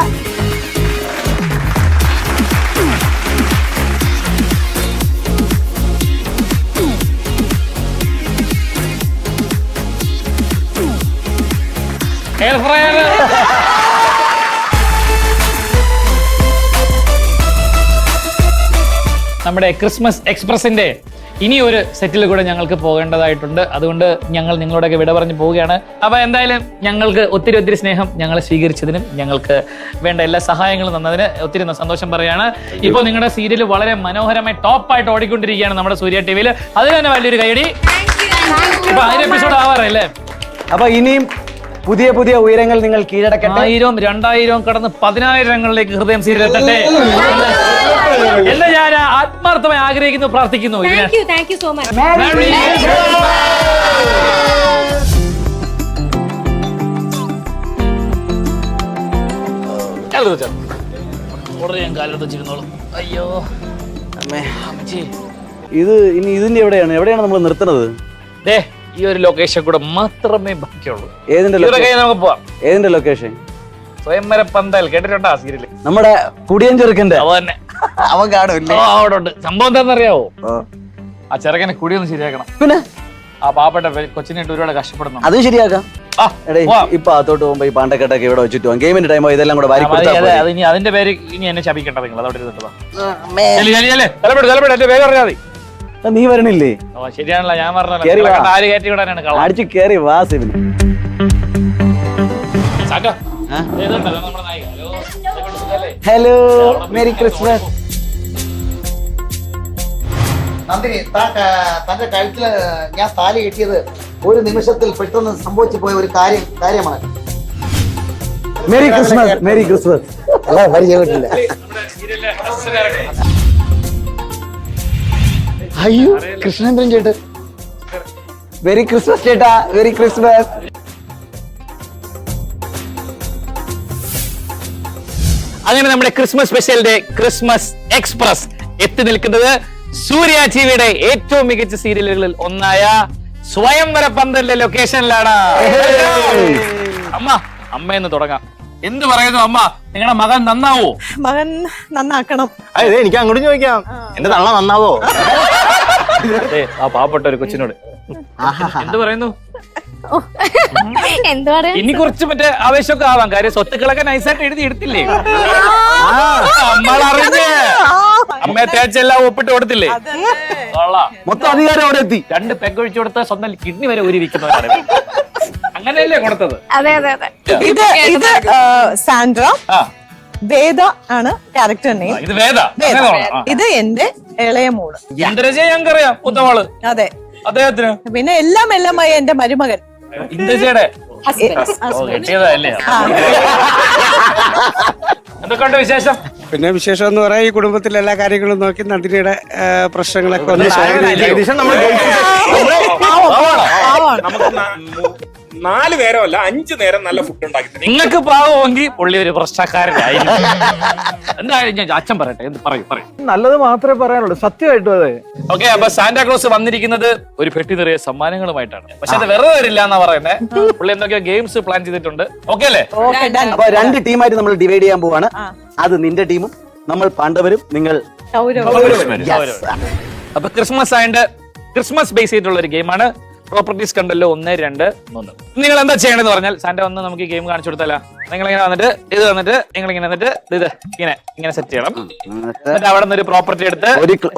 എയർ ഫ്രയർ, നമ്മുടെ ക്രിസ്മസ് എക്സ്പ്രസിന്റെ ഇനി ഒരു സെറ്റിൽ കൂടെ ഞങ്ങൾക്ക് പോകേണ്ടതായിട്ടുണ്ട്. അതുകൊണ്ട് ഞങ്ങൾ നിങ്ങളോടൊക്കെ വിട പറഞ്ഞു പോവുകയാണ്. അപ്പൊ എന്തായാലും ഞങ്ങൾക്ക് ഒത്തിരി ഒത്തിരി സ്നേഹം ഞങ്ങളെ സ്വീകരിച്ചതിനും ഞങ്ങൾക്ക് വേണ്ട എല്ലാ സഹായങ്ങളും തന്നതിന് ഒത്തിരി സന്തോഷം പറയാണ്. ഇപ്പോൾ നിങ്ങളുടെ സീരിയൽ വളരെ മനോഹരമായി ടോപ്പായിട്ട് ഓടിക്കൊണ്ടിരിക്കുകയാണ് നമ്മുടെ സൂര്യ ടിവിയിൽ. അതിന് തന്നെ വലിയൊരു കൈയടി. ഇപ്പൊ 1000 എപ്പിസോഡ് ആവാറല്ലേ? അപ്പൊ ഇനിയും പുതിയ പുതിയ ഉയരങ്ങൾ നിങ്ങൾ കീഴടക്കട്ടെ. 1000, 2000 കടന്ന് 10000ങ്ങളിലേക്ക് ഹൃദയം സീരിയലെത്തട്ടെ എന്ന് ഞാൻ ആത്മാർത്ഥമായി ആഗ്രഹിക്കുന്നു, പ്രാർത്ഥിക്കുന്നു. Thank you so much. Order ചെയ്യാൻ കാലെടുത്ത് വെച്ചിരുന്നോളൂ. അയ്യോ അമ്മച്ചി, ഇത് ഇനി ഇതിന്റെ എവിടെയാണ് നമ്മൾ നിർത്തുന്നത്? ദേ ഈ ഒരു ലൊക്കേഷൻ കൂടെ മാത്രമേ ബാക്കിയുള്ളൂ. ഏതിന്റെ നമുക്ക് പോവാം. ഏതിന്റെ ലൊക്കേഷൻ? സ്വയംവര പന്തൽ കേട്ടിട്ടുണ്ടോ ആ സീരിയല്? നമ്മുടെ കുടിയൻ ചെറുക്കന്റെ. അവ തന്നെ. അവൻ കാണുമല്ലേ? അവിടെ ഉണ്ട്. സംഭവം എന്താണെന്നറിയാവോ? ആ ചെറുക്കനെ കുടിയൊന്ന് ശരിയാക്കണം. പിന്നെ ആ പാവപ്പെട്ട കൊച്ചിനായിട്ട് ഒരുപാട് കഷ്ടപ്പെടുന്നു. അതും ശരിയാക്കാം. ഇപ്പൊ അകത്തോട്ട് പോകുമ്പോ ഈ പാണ്ടക്കെട്ടൊക്കെ ഇവിടെ വെച്ചിട്ട് പോകാം. ഗെയിമിന്റെ ടൈമോ ഇതെല്ലാം കൂടെ വാരി അത് ഇനി അതിന്റെ പേര് ഇനി എന്നെ ശപിക്കണ്ട നിങ്ങൾ. അതോടെ എന്റെ പേര് പറഞ്ഞാൽ മതി. നീ വരണില്ലേ? ഓ ശരിയാണല്ലോ, ഞാൻ പറഞ്ഞല്ലോ ആര് കയറ്റി വിടാനാണ് അടിച്ചു കേറി വാ സിബിന്. Hello, merry Christmas. നന്ദിനി, തന്റെ കഴുത്തില് ഞാൻ താലി കെട്ടിയത് ഒരു നിമിഷത്തിൽ പെട്ടെന്ന് സംഭവിച്ചു പോയ ഒരു കാര്യമാണ്. Merry Christmas. Merry Christmas. അല്ല, പരിചയപ്പെട്ടില്ല. അയ്യോ, കൃഷ്ണേന്ദ്രൻ ചേട്ടൻ. വെരി ക്രിസ്മസ് ചേട്ടാ, വെരി ക്രിസ്മസ്. അങ്ങനെ നമ്മുടെ ക്രിസ്മസ് സ്പെഷ്യലിന്റെ ക്രിസ്മസ് എക്സ്പ്രസ് എത്തി നിൽക്കുന്നത് സൂര്യ ടിവിയുടെ ഏറ്റവും മികച്ച സീരിയലുകളിൽ ഒന്നായ സ്വയംവര പന്തലിന്റെ ലൊക്കേഷനിലാണ്. അമ്മയെന്ന് തുടങ്ങാം. എന്ത് പറയുന്നു അമ്മ? നിങ്ങളുടെ മകൻ നന്നാവോ? മകൻ നന്നാക്കണം. അതെ, എനിക്ക് അങ്ങോട്ട് ചോദിക്കാം, എന്റെ തള്ള നന്നാവോ? ആ പാവപ്പെട്ട ഒരു കൊച്ചിനോട് എന്ത് പറയുന്നു? എന്താ പറയാ, ഇനി കുറച്ച് മറ്റേ ആവേശമൊക്കെ ആവാം. കാര്യം സ്വത്തുക്കളൊക്കെ നൈസായിട്ട് എഴുതി എടുത്തില്ലേ? നമ്മളറിഞ്ഞ് അമ്മയെ തേച്ചെല്ലാം ഒപ്പിട്ട് കൊടുത്തില്ലേ? മൊത്തം അധികാരം അവിടെ എത്തി. 2 പെഗ് ഒഴിച്ചു കൊടുത്ത സ്വന്തം കിഡ്നി വരെ ഊരി വിൽക്കുന്നവരാണ്. അങ്ങനെയല്ലേ കൊടുത്തത്? അതെ അതെ അതെ. ഇത് സാൻഡ്ര, വേദ ആണ് ക്യാരക്ടർ നെയിം. ഇത് വേദ. ഇത് എന്റെ ഇളയ മോള് ഇന്ദ്രജ, ഞങ്ങൾക്കറിയാം, മൂത്തമോള്. അതെ. അദ്ദേഹത്തിന് പിന്നെ എല്ലാമായി എന്റെ മരുമകൻ ഇന്ദ്രജയുടെ കെട്ടിയതല്ലേ? എന്തൊക്കെയുണ്ട് വിശേഷം? പിന്നെ വിശേഷം എന്ന് പറയാൻ ഈ കുടുംബത്തിലെ എല്ലാ കാര്യങ്ങളും നോക്കി നന്ദിനിയുടെ പ്രശ്നങ്ങളൊക്കെ ഒന്ന് നമുക്ക് 4 നേരമല്ല 5 നേരം നല്ല ഫുഡ് ഉണ്ടാക്കി. നിങ്ങൾക്ക് പാവമെങ്കിൽ പുള്ളി ഒരു പ്രശ്നക്കാരനായിരുന്നു. എന്തായാലും ഞാൻ അച്ഛൻ പറയട്ടെ, എന്ത് പറയൂ. നല്ലത് മാത്രമേ പറയാനുള്ളൂ, സത്യമായിട്ടും. അതെ. ഓക്കെ, അപ്പൊ സാന്റാക്ലോസ് വന്നിരിക്കുന്നത് ഒരു പെട്ടി നിറയെ സമ്മാനങ്ങളുമായിട്ടാണ്. പക്ഷെ അത് വെറുതെ വരില്ല എന്നാ പറയുന്നത്. പുള്ളി എന്തൊക്കെയോ ഗെയിംസ് പ്ലാൻ ചെയ്തിട്ടുണ്ട്. ഓക്കെ അല്ലേ? അപ്പൊ 2 ടീമായിട്ട് നമ്മൾ ഡിവൈഡ് ചെയ്യാൻ പോവാണ്. അത് നിന്റെ ടീമും നമ്മൾ പാണ്ഡവരും, നിങ്ങൾ അപ്പൊ ക്രിസ്മസ് ആയിട്ട് ക്രിസ്മസ് ബേസ് ചെയ്തിട്ടുള്ള ഒരു ഗെയിമാണ്. പ്രോപ്പർട്ടീസ് കണ്ടല്ലോ, 1, 2, 3. നിങ്ങൾ എന്താ ചെയ്യണമെന്ന് പറഞ്ഞാൽ, സാന്റ വന്ന് നമുക്ക് ഈ ഗെയിം കാണിച്ചു കൊടുത്തല്ല. നിങ്ങൾ ഇങ്ങനെ വന്നിട്ട് ഇത് വന്നിട്ട് നിങ്ങൾ ഇങ്ങനെ വന്നിട്ട് ഇത് ഇങ്ങനെ സെറ്റ് ചെയ്യണം. എന്നിട്ട് അവിടെ നിന്ന് ഒരു പ്രോപ്പർട്ടി എടുത്ത്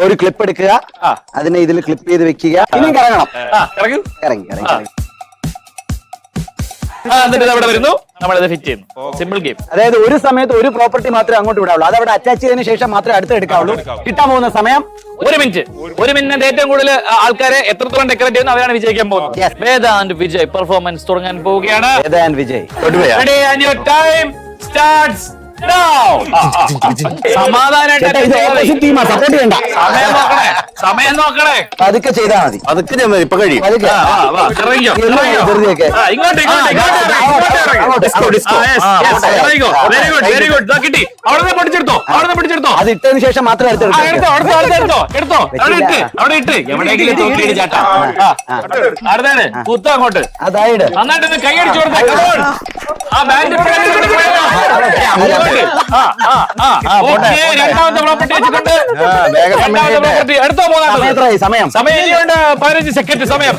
ഒരു ക്ലിപ്പ് എടുക്കുക, അതിനെ ഇതിൽ ക്ലിപ്പ് ചെയ്ത് വെക്കുക. ഇനി കറങ്ങണം. ഇറങ്ങി. എന്നിട്ട് അവിടെ വരുന്നു, നമ്മളിത് ഫിറ്റ് ചെയ്യുന്നു. Simple game. അതായത് ഒരു സമയത്ത് ഒരു പ്രോപ്പർട്ടി മാത്രമേ അങ്ങോട്ട് വിടാവുള്ളൂ. അത് അവിടെ അറ്റാച്ച് ചെയ്തതിനു ശേഷം മാത്രമേ അടുത്ത് എടുക്കാവുള്ളൂ. കിട്ടാൻ പോകുന്ന സമയം 1 മിനിറ്റ്. 1 മിനിറ്റ് ഏറ്റവും കൂടുതൽ ആൾക്കാരെ എത്രത്തോളം ഡെക്കറേറ്റ് ചെയ്യുന്നു അവരാണ് വിജയിക്കാൻ പോകുന്നത്. വേദ ആൻഡ് വിജയ് പെർഫോമൻസ് തുടങ്ങാൻ പോവുകയാണ്. Veda and Vijay. Ready and your time starts now. സമയം നോക്കണേ. അതൊക്കെ ചെയ്താൽ മതി. അതൊക്കെ ഇപ്പൊ കഴിയും. അത് ഇട്ടതിന് ശേഷം മാത്രമേ എടുത്തോ. അവിടെ ഇട്ട് എവിടെയെങ്കിലും തൂക്കിയിട്ട് ചേട്ടാ. അടുത്താണ് കുത്ത അങ്ങോട്ട്. അതായത് നന്നായിട്ട് കൈയടിച്ചു കൊടുത്തേ. ആ ബാൻഡ് രണ്ടാമത്തെ പ്രോപ്പർട്ടി വെച്ചിട്ടുണ്ട്. എടുത്തോ. സമയം 15 സെക്കൻഡ് സമയം.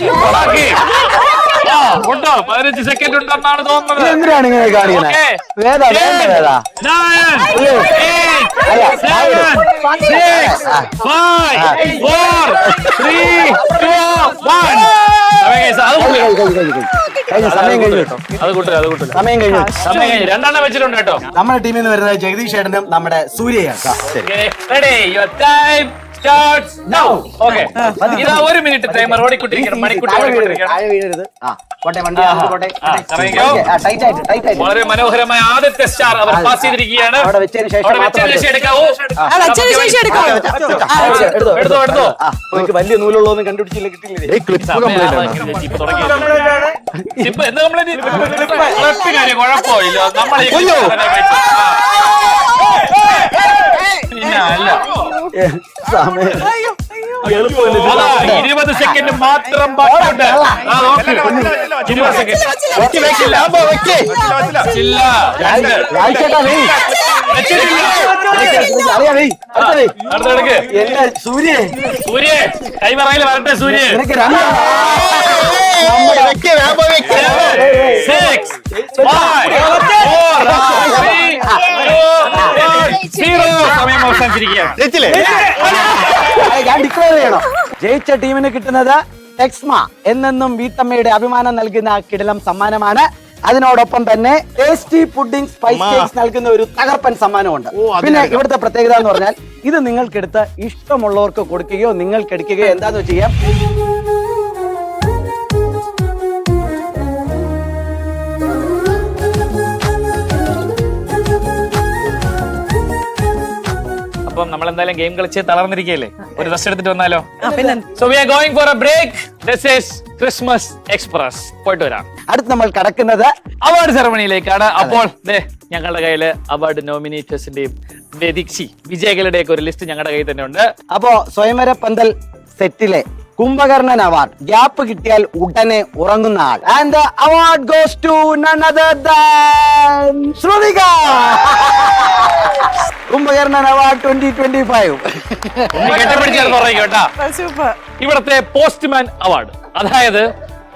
15 സെക്കൻഡ് ഉണ്ടെന്നാണ് തോന്നുന്നത്. എന്തിനാണ് ഇങ്ങനെ കാണിക്കുന്നത്? 9, 8, 7, 6, 5, 4, 3, 2, 1. സമയം കഴിഞ്ഞു. അത് കൂട്ടില്ല. സമയം കഴിഞ്ഞു. 2 വെച്ചിട്ടുണ്ട് കേട്ടോ. നമ്മുടെ ടീമിൽ നിന്ന് വരുന്നത് ജഗദീഷ് ഏട്ടനും നമ്മുടെ സൂര്യയാണ്. Ready, your time starts now. Okay. ഇതാ 1 മിനിറ്റ് ടൈമർ ഓടിക്കൊണ്ടിരിക്കണം. മണിക്കൂർ ഓടിക്കൊണ്ടിരിക്കണം. താഴെ വീഴരുത്. പോട്ടെ വണ്ടി പോട്ടെ. കറങ്ങിക്കോ. ടൈറ്റ് ആയിട്ട്. വളരെ മനോഹരമായ ആദ്യത്തെ സ്റ്റാർ അവർ പാസ് ചെയ്തിരിക്കുകയാണ്. അവിടെ വെച്ചതിന് ശേഷം എടുക്കാവൂ. എടുത്തോ. എനിക്ക് വലിയ നൂലുള്ളതൊന്നും കണ്ടുപിടിച്ചില്ല, കിട്ടില്ല. കുഴപ്പമില്ല. നമ്മൾ 20 സെക്കൻഡ് മാത്രം ബാക്കിയുണ്ട്. 20 സെക്കൻഡ്. സൂര്യ കൈമറയിൽ വരട്ടെ. സൂര്യ സമയം അവസാനിച്ചിരിക്കുകയാണ്. ഞാൻ ഡിക്ലെയർ ചെയ്യണം, ജയിച്ച ടീമിന് കിട്ടുന്നത് ടെക്സ്മ എന്നെന്നും വീട്ടമ്മയുടെ അഭിമാനം നൽകുന്ന കിടിലം സമ്മാനമാണ്. അതിനോടൊപ്പം തന്നെ ടേസ്റ്റി പുഡിംഗ് സ്പൈസ് കേക്ക്സ് നൽകുന്ന ഒരു തകർപ്പൻ സമ്മാനമുണ്ട്. പിന്നെ ഇവിടുത്തെ പ്രത്യേകത എന്ന് പറഞ്ഞാൽ ഇത് നിങ്ങൾക്കെടുത്ത് ഇഷ്ടമുള്ളവർക്ക് കൊടുക്കുകയോ നിങ്ങൾക്ക് എടുക്കുകയോ എന്താന്ന് വെച്ച് ചെയ്യാം. അപ്പം നമ്മൾ എന്തായാലും ഗെയിം കളിച്ച് തളർന്നിരിക്കുകയല്ലേ, ഒരു റെസ്റ്റ് എടുത്തിട്ട് വന്നാലോ? So we are going for a break. This is Christmas express. പോയിട്ട് വരാം. അടുത്ത് നമ്മൾ കടക്കുന്നത് അവാർഡ് സെറമണിയിലേക്കാണ്. അപ്പോൾ ഞങ്ങളുടെ കയ്യില് അവാർഡ് നോമിനേറ്റേഴ്സിന്റെയും വിജയികളുടെ ഒക്കെ ഒരു ലിസ്റ്റ് ഞങ്ങളുടെ കയ്യിൽ തന്നെ ഉണ്ട്. അപ്പോ സ്വയംവര പന്തൽ സെറ്റിലെ കുംഭകർണൻ അവാർഡ്, ഗ്യാപ്പ് കിട്ടിയാൽ ഉടനെ ഉറങ്ങുന്ന ആൾ. And the award goes to none other than Shruthika. Kumbhakarnan award 2025. ഇവിടത്തെ പോസ്റ്റ്മാൻ അവാർഡ്, അതായത്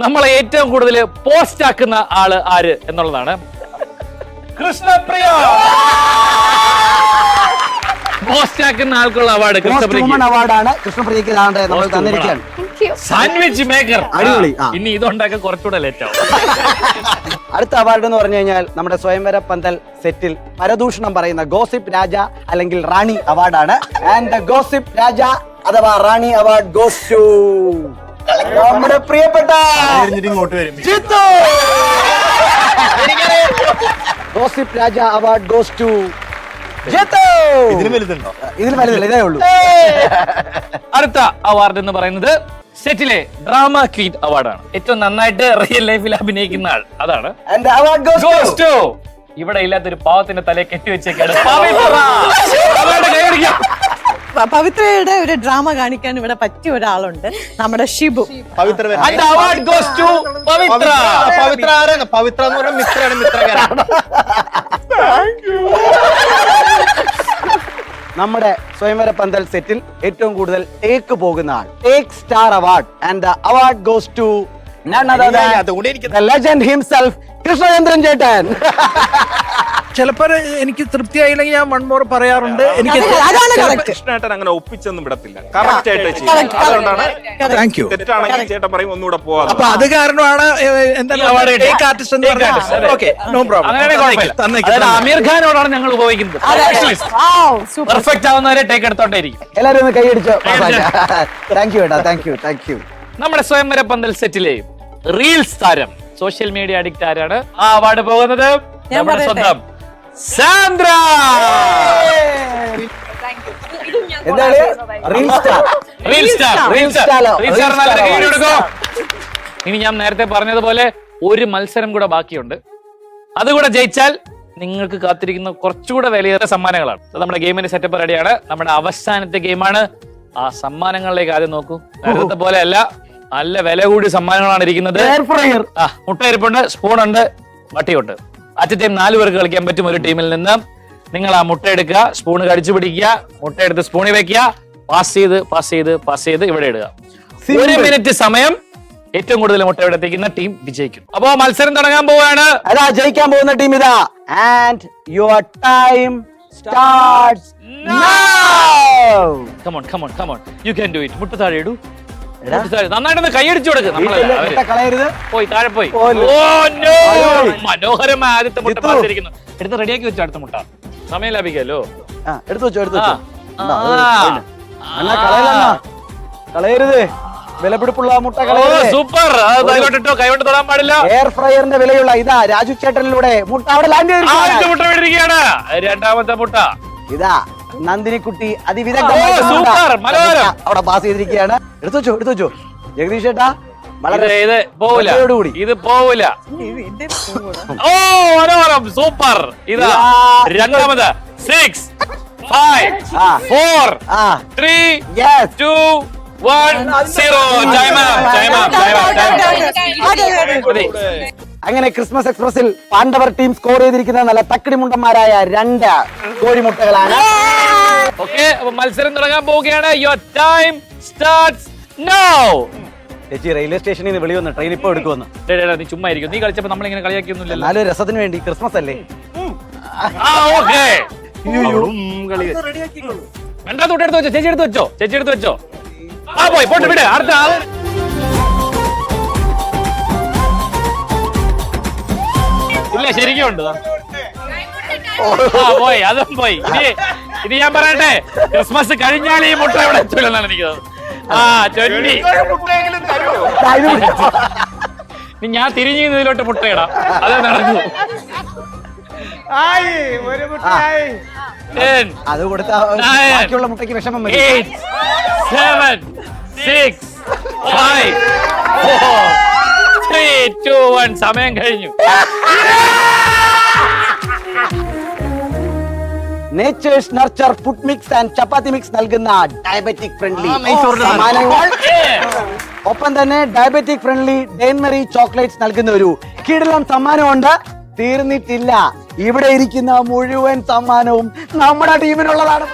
നമ്മളെ ഏറ്റവും കൂടുതൽ പോസ്റ്റ് ആക്കുന്ന ആള് ആര് എന്നുള്ളതാണ്. കൃഷ്ണപ്രിയ പോസ്റ്റ് ആക്കുന്ന ആൾക്കുള്ള അവാർഡ് അവാർഡാണ് കൃഷ്ണപ്രിയക്ക് നമ്മൾ തന്നിരിക്കുകയാണ്. Sandwich maker. അടിപൊളി. ഇനി ഇതുണ്ടാക്കാൻ കുറച്ചുകൂടെ ലേറ്റ് ആവും. അടുത്ത അവാർഡ് എന്ന് പറഞ്ഞു കഴിഞ്ഞാൽ നമ്മുടെ സ്വയംവര പന്തൽ സെറ്റിൽ പരദൂഷണം പറയുന്ന ഗോസിപ്പ് രാജ അല്ലെങ്കിൽ റാണി അവാർഡാണ്. ആൻഡ് ദ ഗോസിപ്പ് രാജ അഥവാ റാണി അവാർഡ് ഗോസ് ടു നമ്മുടെ പ്രിയപ്പെട്ട Jithu. Gossip Raja award goes to Jithu. ഇതിൽ വലുതുണ്ടോ? ഇതേ ഉള്ളൂ. അടുത്ത അവാർഡ് എന്ന് പറയുന്നത് സെറ്റിലെ ഡ്രാമ ക്വീൻ അവാർഡാണ്. ഏറ്റവും നന്നായിട്ട് റിയൽ ലൈഫിൽ അഭിനയിക്കുന്ന ആൾ, അതാണ്. ഇവിടെ ഇല്ലാത്തൊരു പാവത്തിന്റെ തലയെ കെട്ടിവെച്ചേക്കാണ് പവിത്രയുടെ ഒരു ഡ്രാമ കാണിക്കാൻ ഇവിടെ പറ്റിയ ഒരാളുണ്ട്, നമ്മുടെ ഷിബു. പവിത്ര പവിത്ര എന്ന് പറഞ്ഞ മിത്രയാണ്. നമ്മുടെ സ്വയംവര പന്തൽ സെറ്റിൽ ഏറ്റവും കൂടുതൽ ടേക്ക് പോകുന്ന ആൾ, take star award. And the award goes to none other than the legend himself, Krishnachandran ചേട്ടൻ. ചിലപ്പോ എനിക്ക് തൃപ്തിയായില്ലെങ്കിൽ ഞാൻ വൺ മോർ പറയാറുണ്ട്. എനിക്ക് കൃഷ്ണേട്ടൻ അങ്ങനെ ഒപ്പിച്ചൊന്നും വിടത്തില്ല. കറക്റ്റ് ആയിട്ട് ചെയ്യും. അതുകൊണ്ടാണ് തെറ്റാണെങ്കിൽ ചേട്ടൻ പറയും ഒന്നുകൂടെ പോവാ. അപ്പൊ അത് കാരണമാണ് ടേക്ക് ആർട്ടിസ്റ്റ് എന്ന് പറഞ്ഞത്. Okay, no problem. അമീർ ഖാനോടാണ് ഞങ്ങൾ ഉപയോഗിക്കുന്നത്. പെർഫെക്റ്റ് ആവുന്നവരെ ടേക്ക് എടുത്തോണ്ടേയിരിക്കും. എല്ലാരും ഒന്ന് കൈയടിച്ചോ. താങ്ക് യു ഏട്ടാ, താങ്ക് യു. നമ്മുടെ സ്വയംവര പന്തൽ സെറ്റിലെ റീൽസ് താരം, സോഷ്യൽ മീഡിയ അഡിക്റ്റ് ആരാണ്? ആ അവാർഡ് പോകുന്നത് നമ്മുടെ സ്വന്തം സാന്ദ്ര. ഇനി ഞാൻ നേരത്തെ പറഞ്ഞതുപോലെ ഒരു മത്സരം കൂടെ ബാക്കിയുണ്ട്. അതുകൂടെ ജയിച്ചാൽ നിങ്ങൾക്ക് കാത്തിരിക്കുന്ന കുറച്ചുകൂടെ വിലയേറിയ സമ്മാനങ്ങളാണ്. നമ്മുടെ ഗെയിമിന്റെ സെറ്റപ്പ് റെഡിയാണ്. നമ്മുടെ അവസാനത്തെ ഗെയിമാണ്. ആ സമ്മാനങ്ങളിലേക്ക് ആദ്യം നോക്കൂ. നേരത്തെ പോലെ അല്ല, നല്ല വില കൂടിയ സമ്മാനങ്ങളാണ് ഇരിക്കുന്നത്. മുട്ട ഇരിപ്പുണ്ട്, സ്പൂൺ ഉണ്ട്, വട്ടിയുണ്ട്. അറ്റ് ടൈം 4 പേർക്ക് കളിക്കാൻ പറ്റും ഒരു ടീമിൽ നിന്ന്. നിങ്ങൾ ആ മുട്ട എടുക്കുക, സ്പൂൺ കടിച്ചു പിടിക്കുക, മുട്ട എടുത്ത് സ്പൂണിൽ വെക്കുക, പാസ് ചെയ്ത് ഇവിടെ ഇടുക. 1 മിനിറ്റ് സമയം. ഏറ്റവും കൂടുതൽ മുട്ട ഇവിടെ എത്തിക്കുന്ന ടീം വിജയിക്കും. അപ്പോ മത്സരം തുടങ്ങാൻ പോവുകയാണ്. അതാ ജയിക്കാൻ പോകുന്ന ടീം ഇതാ. And your time starts now. Come on. You can do it. മുട്ട താഴെ ഇടൂ. നന്നായിട്ടൊന്ന് കൈയടിച്ചു കൊടുക്ക്. പോയി താഴെ പോയി. മനോഹരമായ ആദ്യത്തെ മുട്ട പാത്തിരിക്കുന്നു. എടുത്ത് റെഡിയാക്കി വെച്ചു അടുത്ത മുട്ട. സമയം ലാഭിക്കാലോ. അണ്ണാ കളയലണ്ണാ, കളയരുത്. വിലപിടിപ്പുള്ള മുട്ട കളയരുത്. സൂപ്പർ. കൈകൊണ്ടിട്ടോ, കൈകൊണ്ട് തൊടാൻ പാടില്ല. എയർ ഫ്രയറിന്റെ വിലയുള്ള ഇതാ രാജു ചേട്ടനിലൂടെ മുട്ട അവിടെ ലാൻഡ് ആദ്യത്തെ മുട്ട വീണിരിക്കുകയാണ്. രണ്ടാമത്തെ മുട്ട ഇതാ നന്ദിനിക്കുട്ടി സൂപ്പർ, അതിവിദഗ്ധമായി മനോഹരം. അവിടെ പാസ് ചെയ്തിരിക്കുകയാണ്. എടുത്തു വെച്ചോ ജഗദീഷ് ചേട്ടാ. ഇത് പോവില്ല, ശ്രദ്ധയോടുകൂടി. ഇത് പോവില്ല. ഓ മനോഹരം, സൂപ്പർ. ഇതാ രണ്ടാമത്. 6 5 4 3 2 1 0. അങ്ങനെ ക്രിസ്മസ് എക്സ്പ്രസിൽ പാണ്ഡവർ ടീം സ്കോർ ചെയ്തിരിക്കുന്ന നല്ല തക്കിടിമുണ്ടന്മാരായ 2 കോഴിമുട്ടകളാണ്. ഓക്കെ, അപ്പൊ മത്സരം തുടങ്ങാൻ പോവുകയാണ്. Your time starts now. ചേച്ചി റെയിൽവേ സ്റ്റേഷനിൽ നിന്ന് വെളി വന്ന് ട്രെയിൻ ഇപ്പൊ എടുക്കുമെന്ന്. നീ ചുമ്മാ ഇരിക്കും. നീ കളിച്ചപ്പോ നമ്മളിങ്ങനെ കളിയാക്കിയൊന്നുമില്ലല്ലോ. നാലൊരു രസത്തിന് വേണ്ടി ക്രിസ്മസ് അല്ലേ. ഓക്കെ, വേണ്ട തൊട്ട് എടുത്ത് വെച്ചോ. ചേച്ചി എടുത്ത് വെച്ചോ, ചേച്ചി എടുത്ത് വെച്ചോ. പോയി പോട്ട് വിട്. അടുത്ത ആള് ഇല്ല, ശരിക്കും ഉണ്ട്. പോയി, അതും പോയി. ഇനി ഞാൻ പറയട്ടെ, ക്രിസ്മസ് കഴിഞ്ഞാൽ ഈ മുട്ട ഇവിടെ എത്തൂലെന്നാണ് എനിക്ക് തോന്നുന്നത്. 20. ഞാൻ തിരിഞ്ഞു ഇതിലോട്ട് മുട്ടയിടാം. അത് നടന്നു. 10 അത് കൊടുത്ത ബാക്കിയുള്ള മുട്ടയ്ക്ക് വിഷമം വരും. 8 7 6 5 4 3 2 1. സമയം കഴിഞ്ഞു. Natures nurture food mix and chapati mix നൽകുന്ന ഡയബറ്റിക് ഫ്രണ്ട്ലി സമ്മാനങ്ങൾ, ഒപ്പം തന്നെ ഡയബറ്റിക് ഫ്രണ്ട്ലി ഡെൻമറി ചോക്ലേറ്റ്സ് നൽകുന്ന ഒരു കിടിലൻ സമ്മാനമുണ്ട്. തീർന്നിട്ടില്ല, ഇവിടെ ഇരിക്കുന്ന മുഴുവൻ സമ്മാനവും നമ്മുടെ ടീമിനുള്ളതാണ്.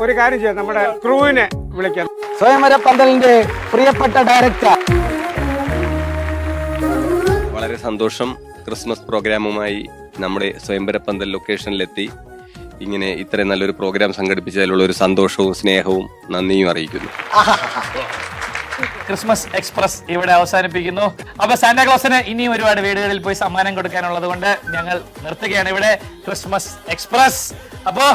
ഒരു കാര്യം ചെയ്യാം, നമ്മുടെ ക്രൂവിനെ വിളിക്കാം. സ്വയംവര പന്തലിന്റെ പ്രിയപ്പെട്ട ഡയറക്ടർ. വളരെ സന്തോഷം. ക്രിസ്മസ് പ്രോഗ്രാമുമായി നമ്മുടെ സ്വയംവര പന്തൽ ലൊക്കേഷനിലെത്തി ഇങ്ങനെ ഇത്രയും നല്ലൊരു പ്രോഗ്രാം സംഘടിപ്പിച്ചതിലുള്ള ഒരു സന്തോഷവും സ്നേഹവും നന്ദിയും അറിയിക്കുന്നു. ക്രിസ്മസ് എക്സ്പ്രസ് ഇവിടെ അവസാനിപ്പിക്കുന്നു. അപ്പൊ സാന്റാക്ലോസിന് ഇനിയും ഒരുപാട് വീടുകളിൽ പോയി സമ്മാനം കൊടുക്കാനുള്ളത് കൊണ്ട് ഞങ്ങൾ നിർത്തുകയാണ് ഇവിടെ ക്രിസ്മസ് എക്സ്പ്രസ്. അപ്പോ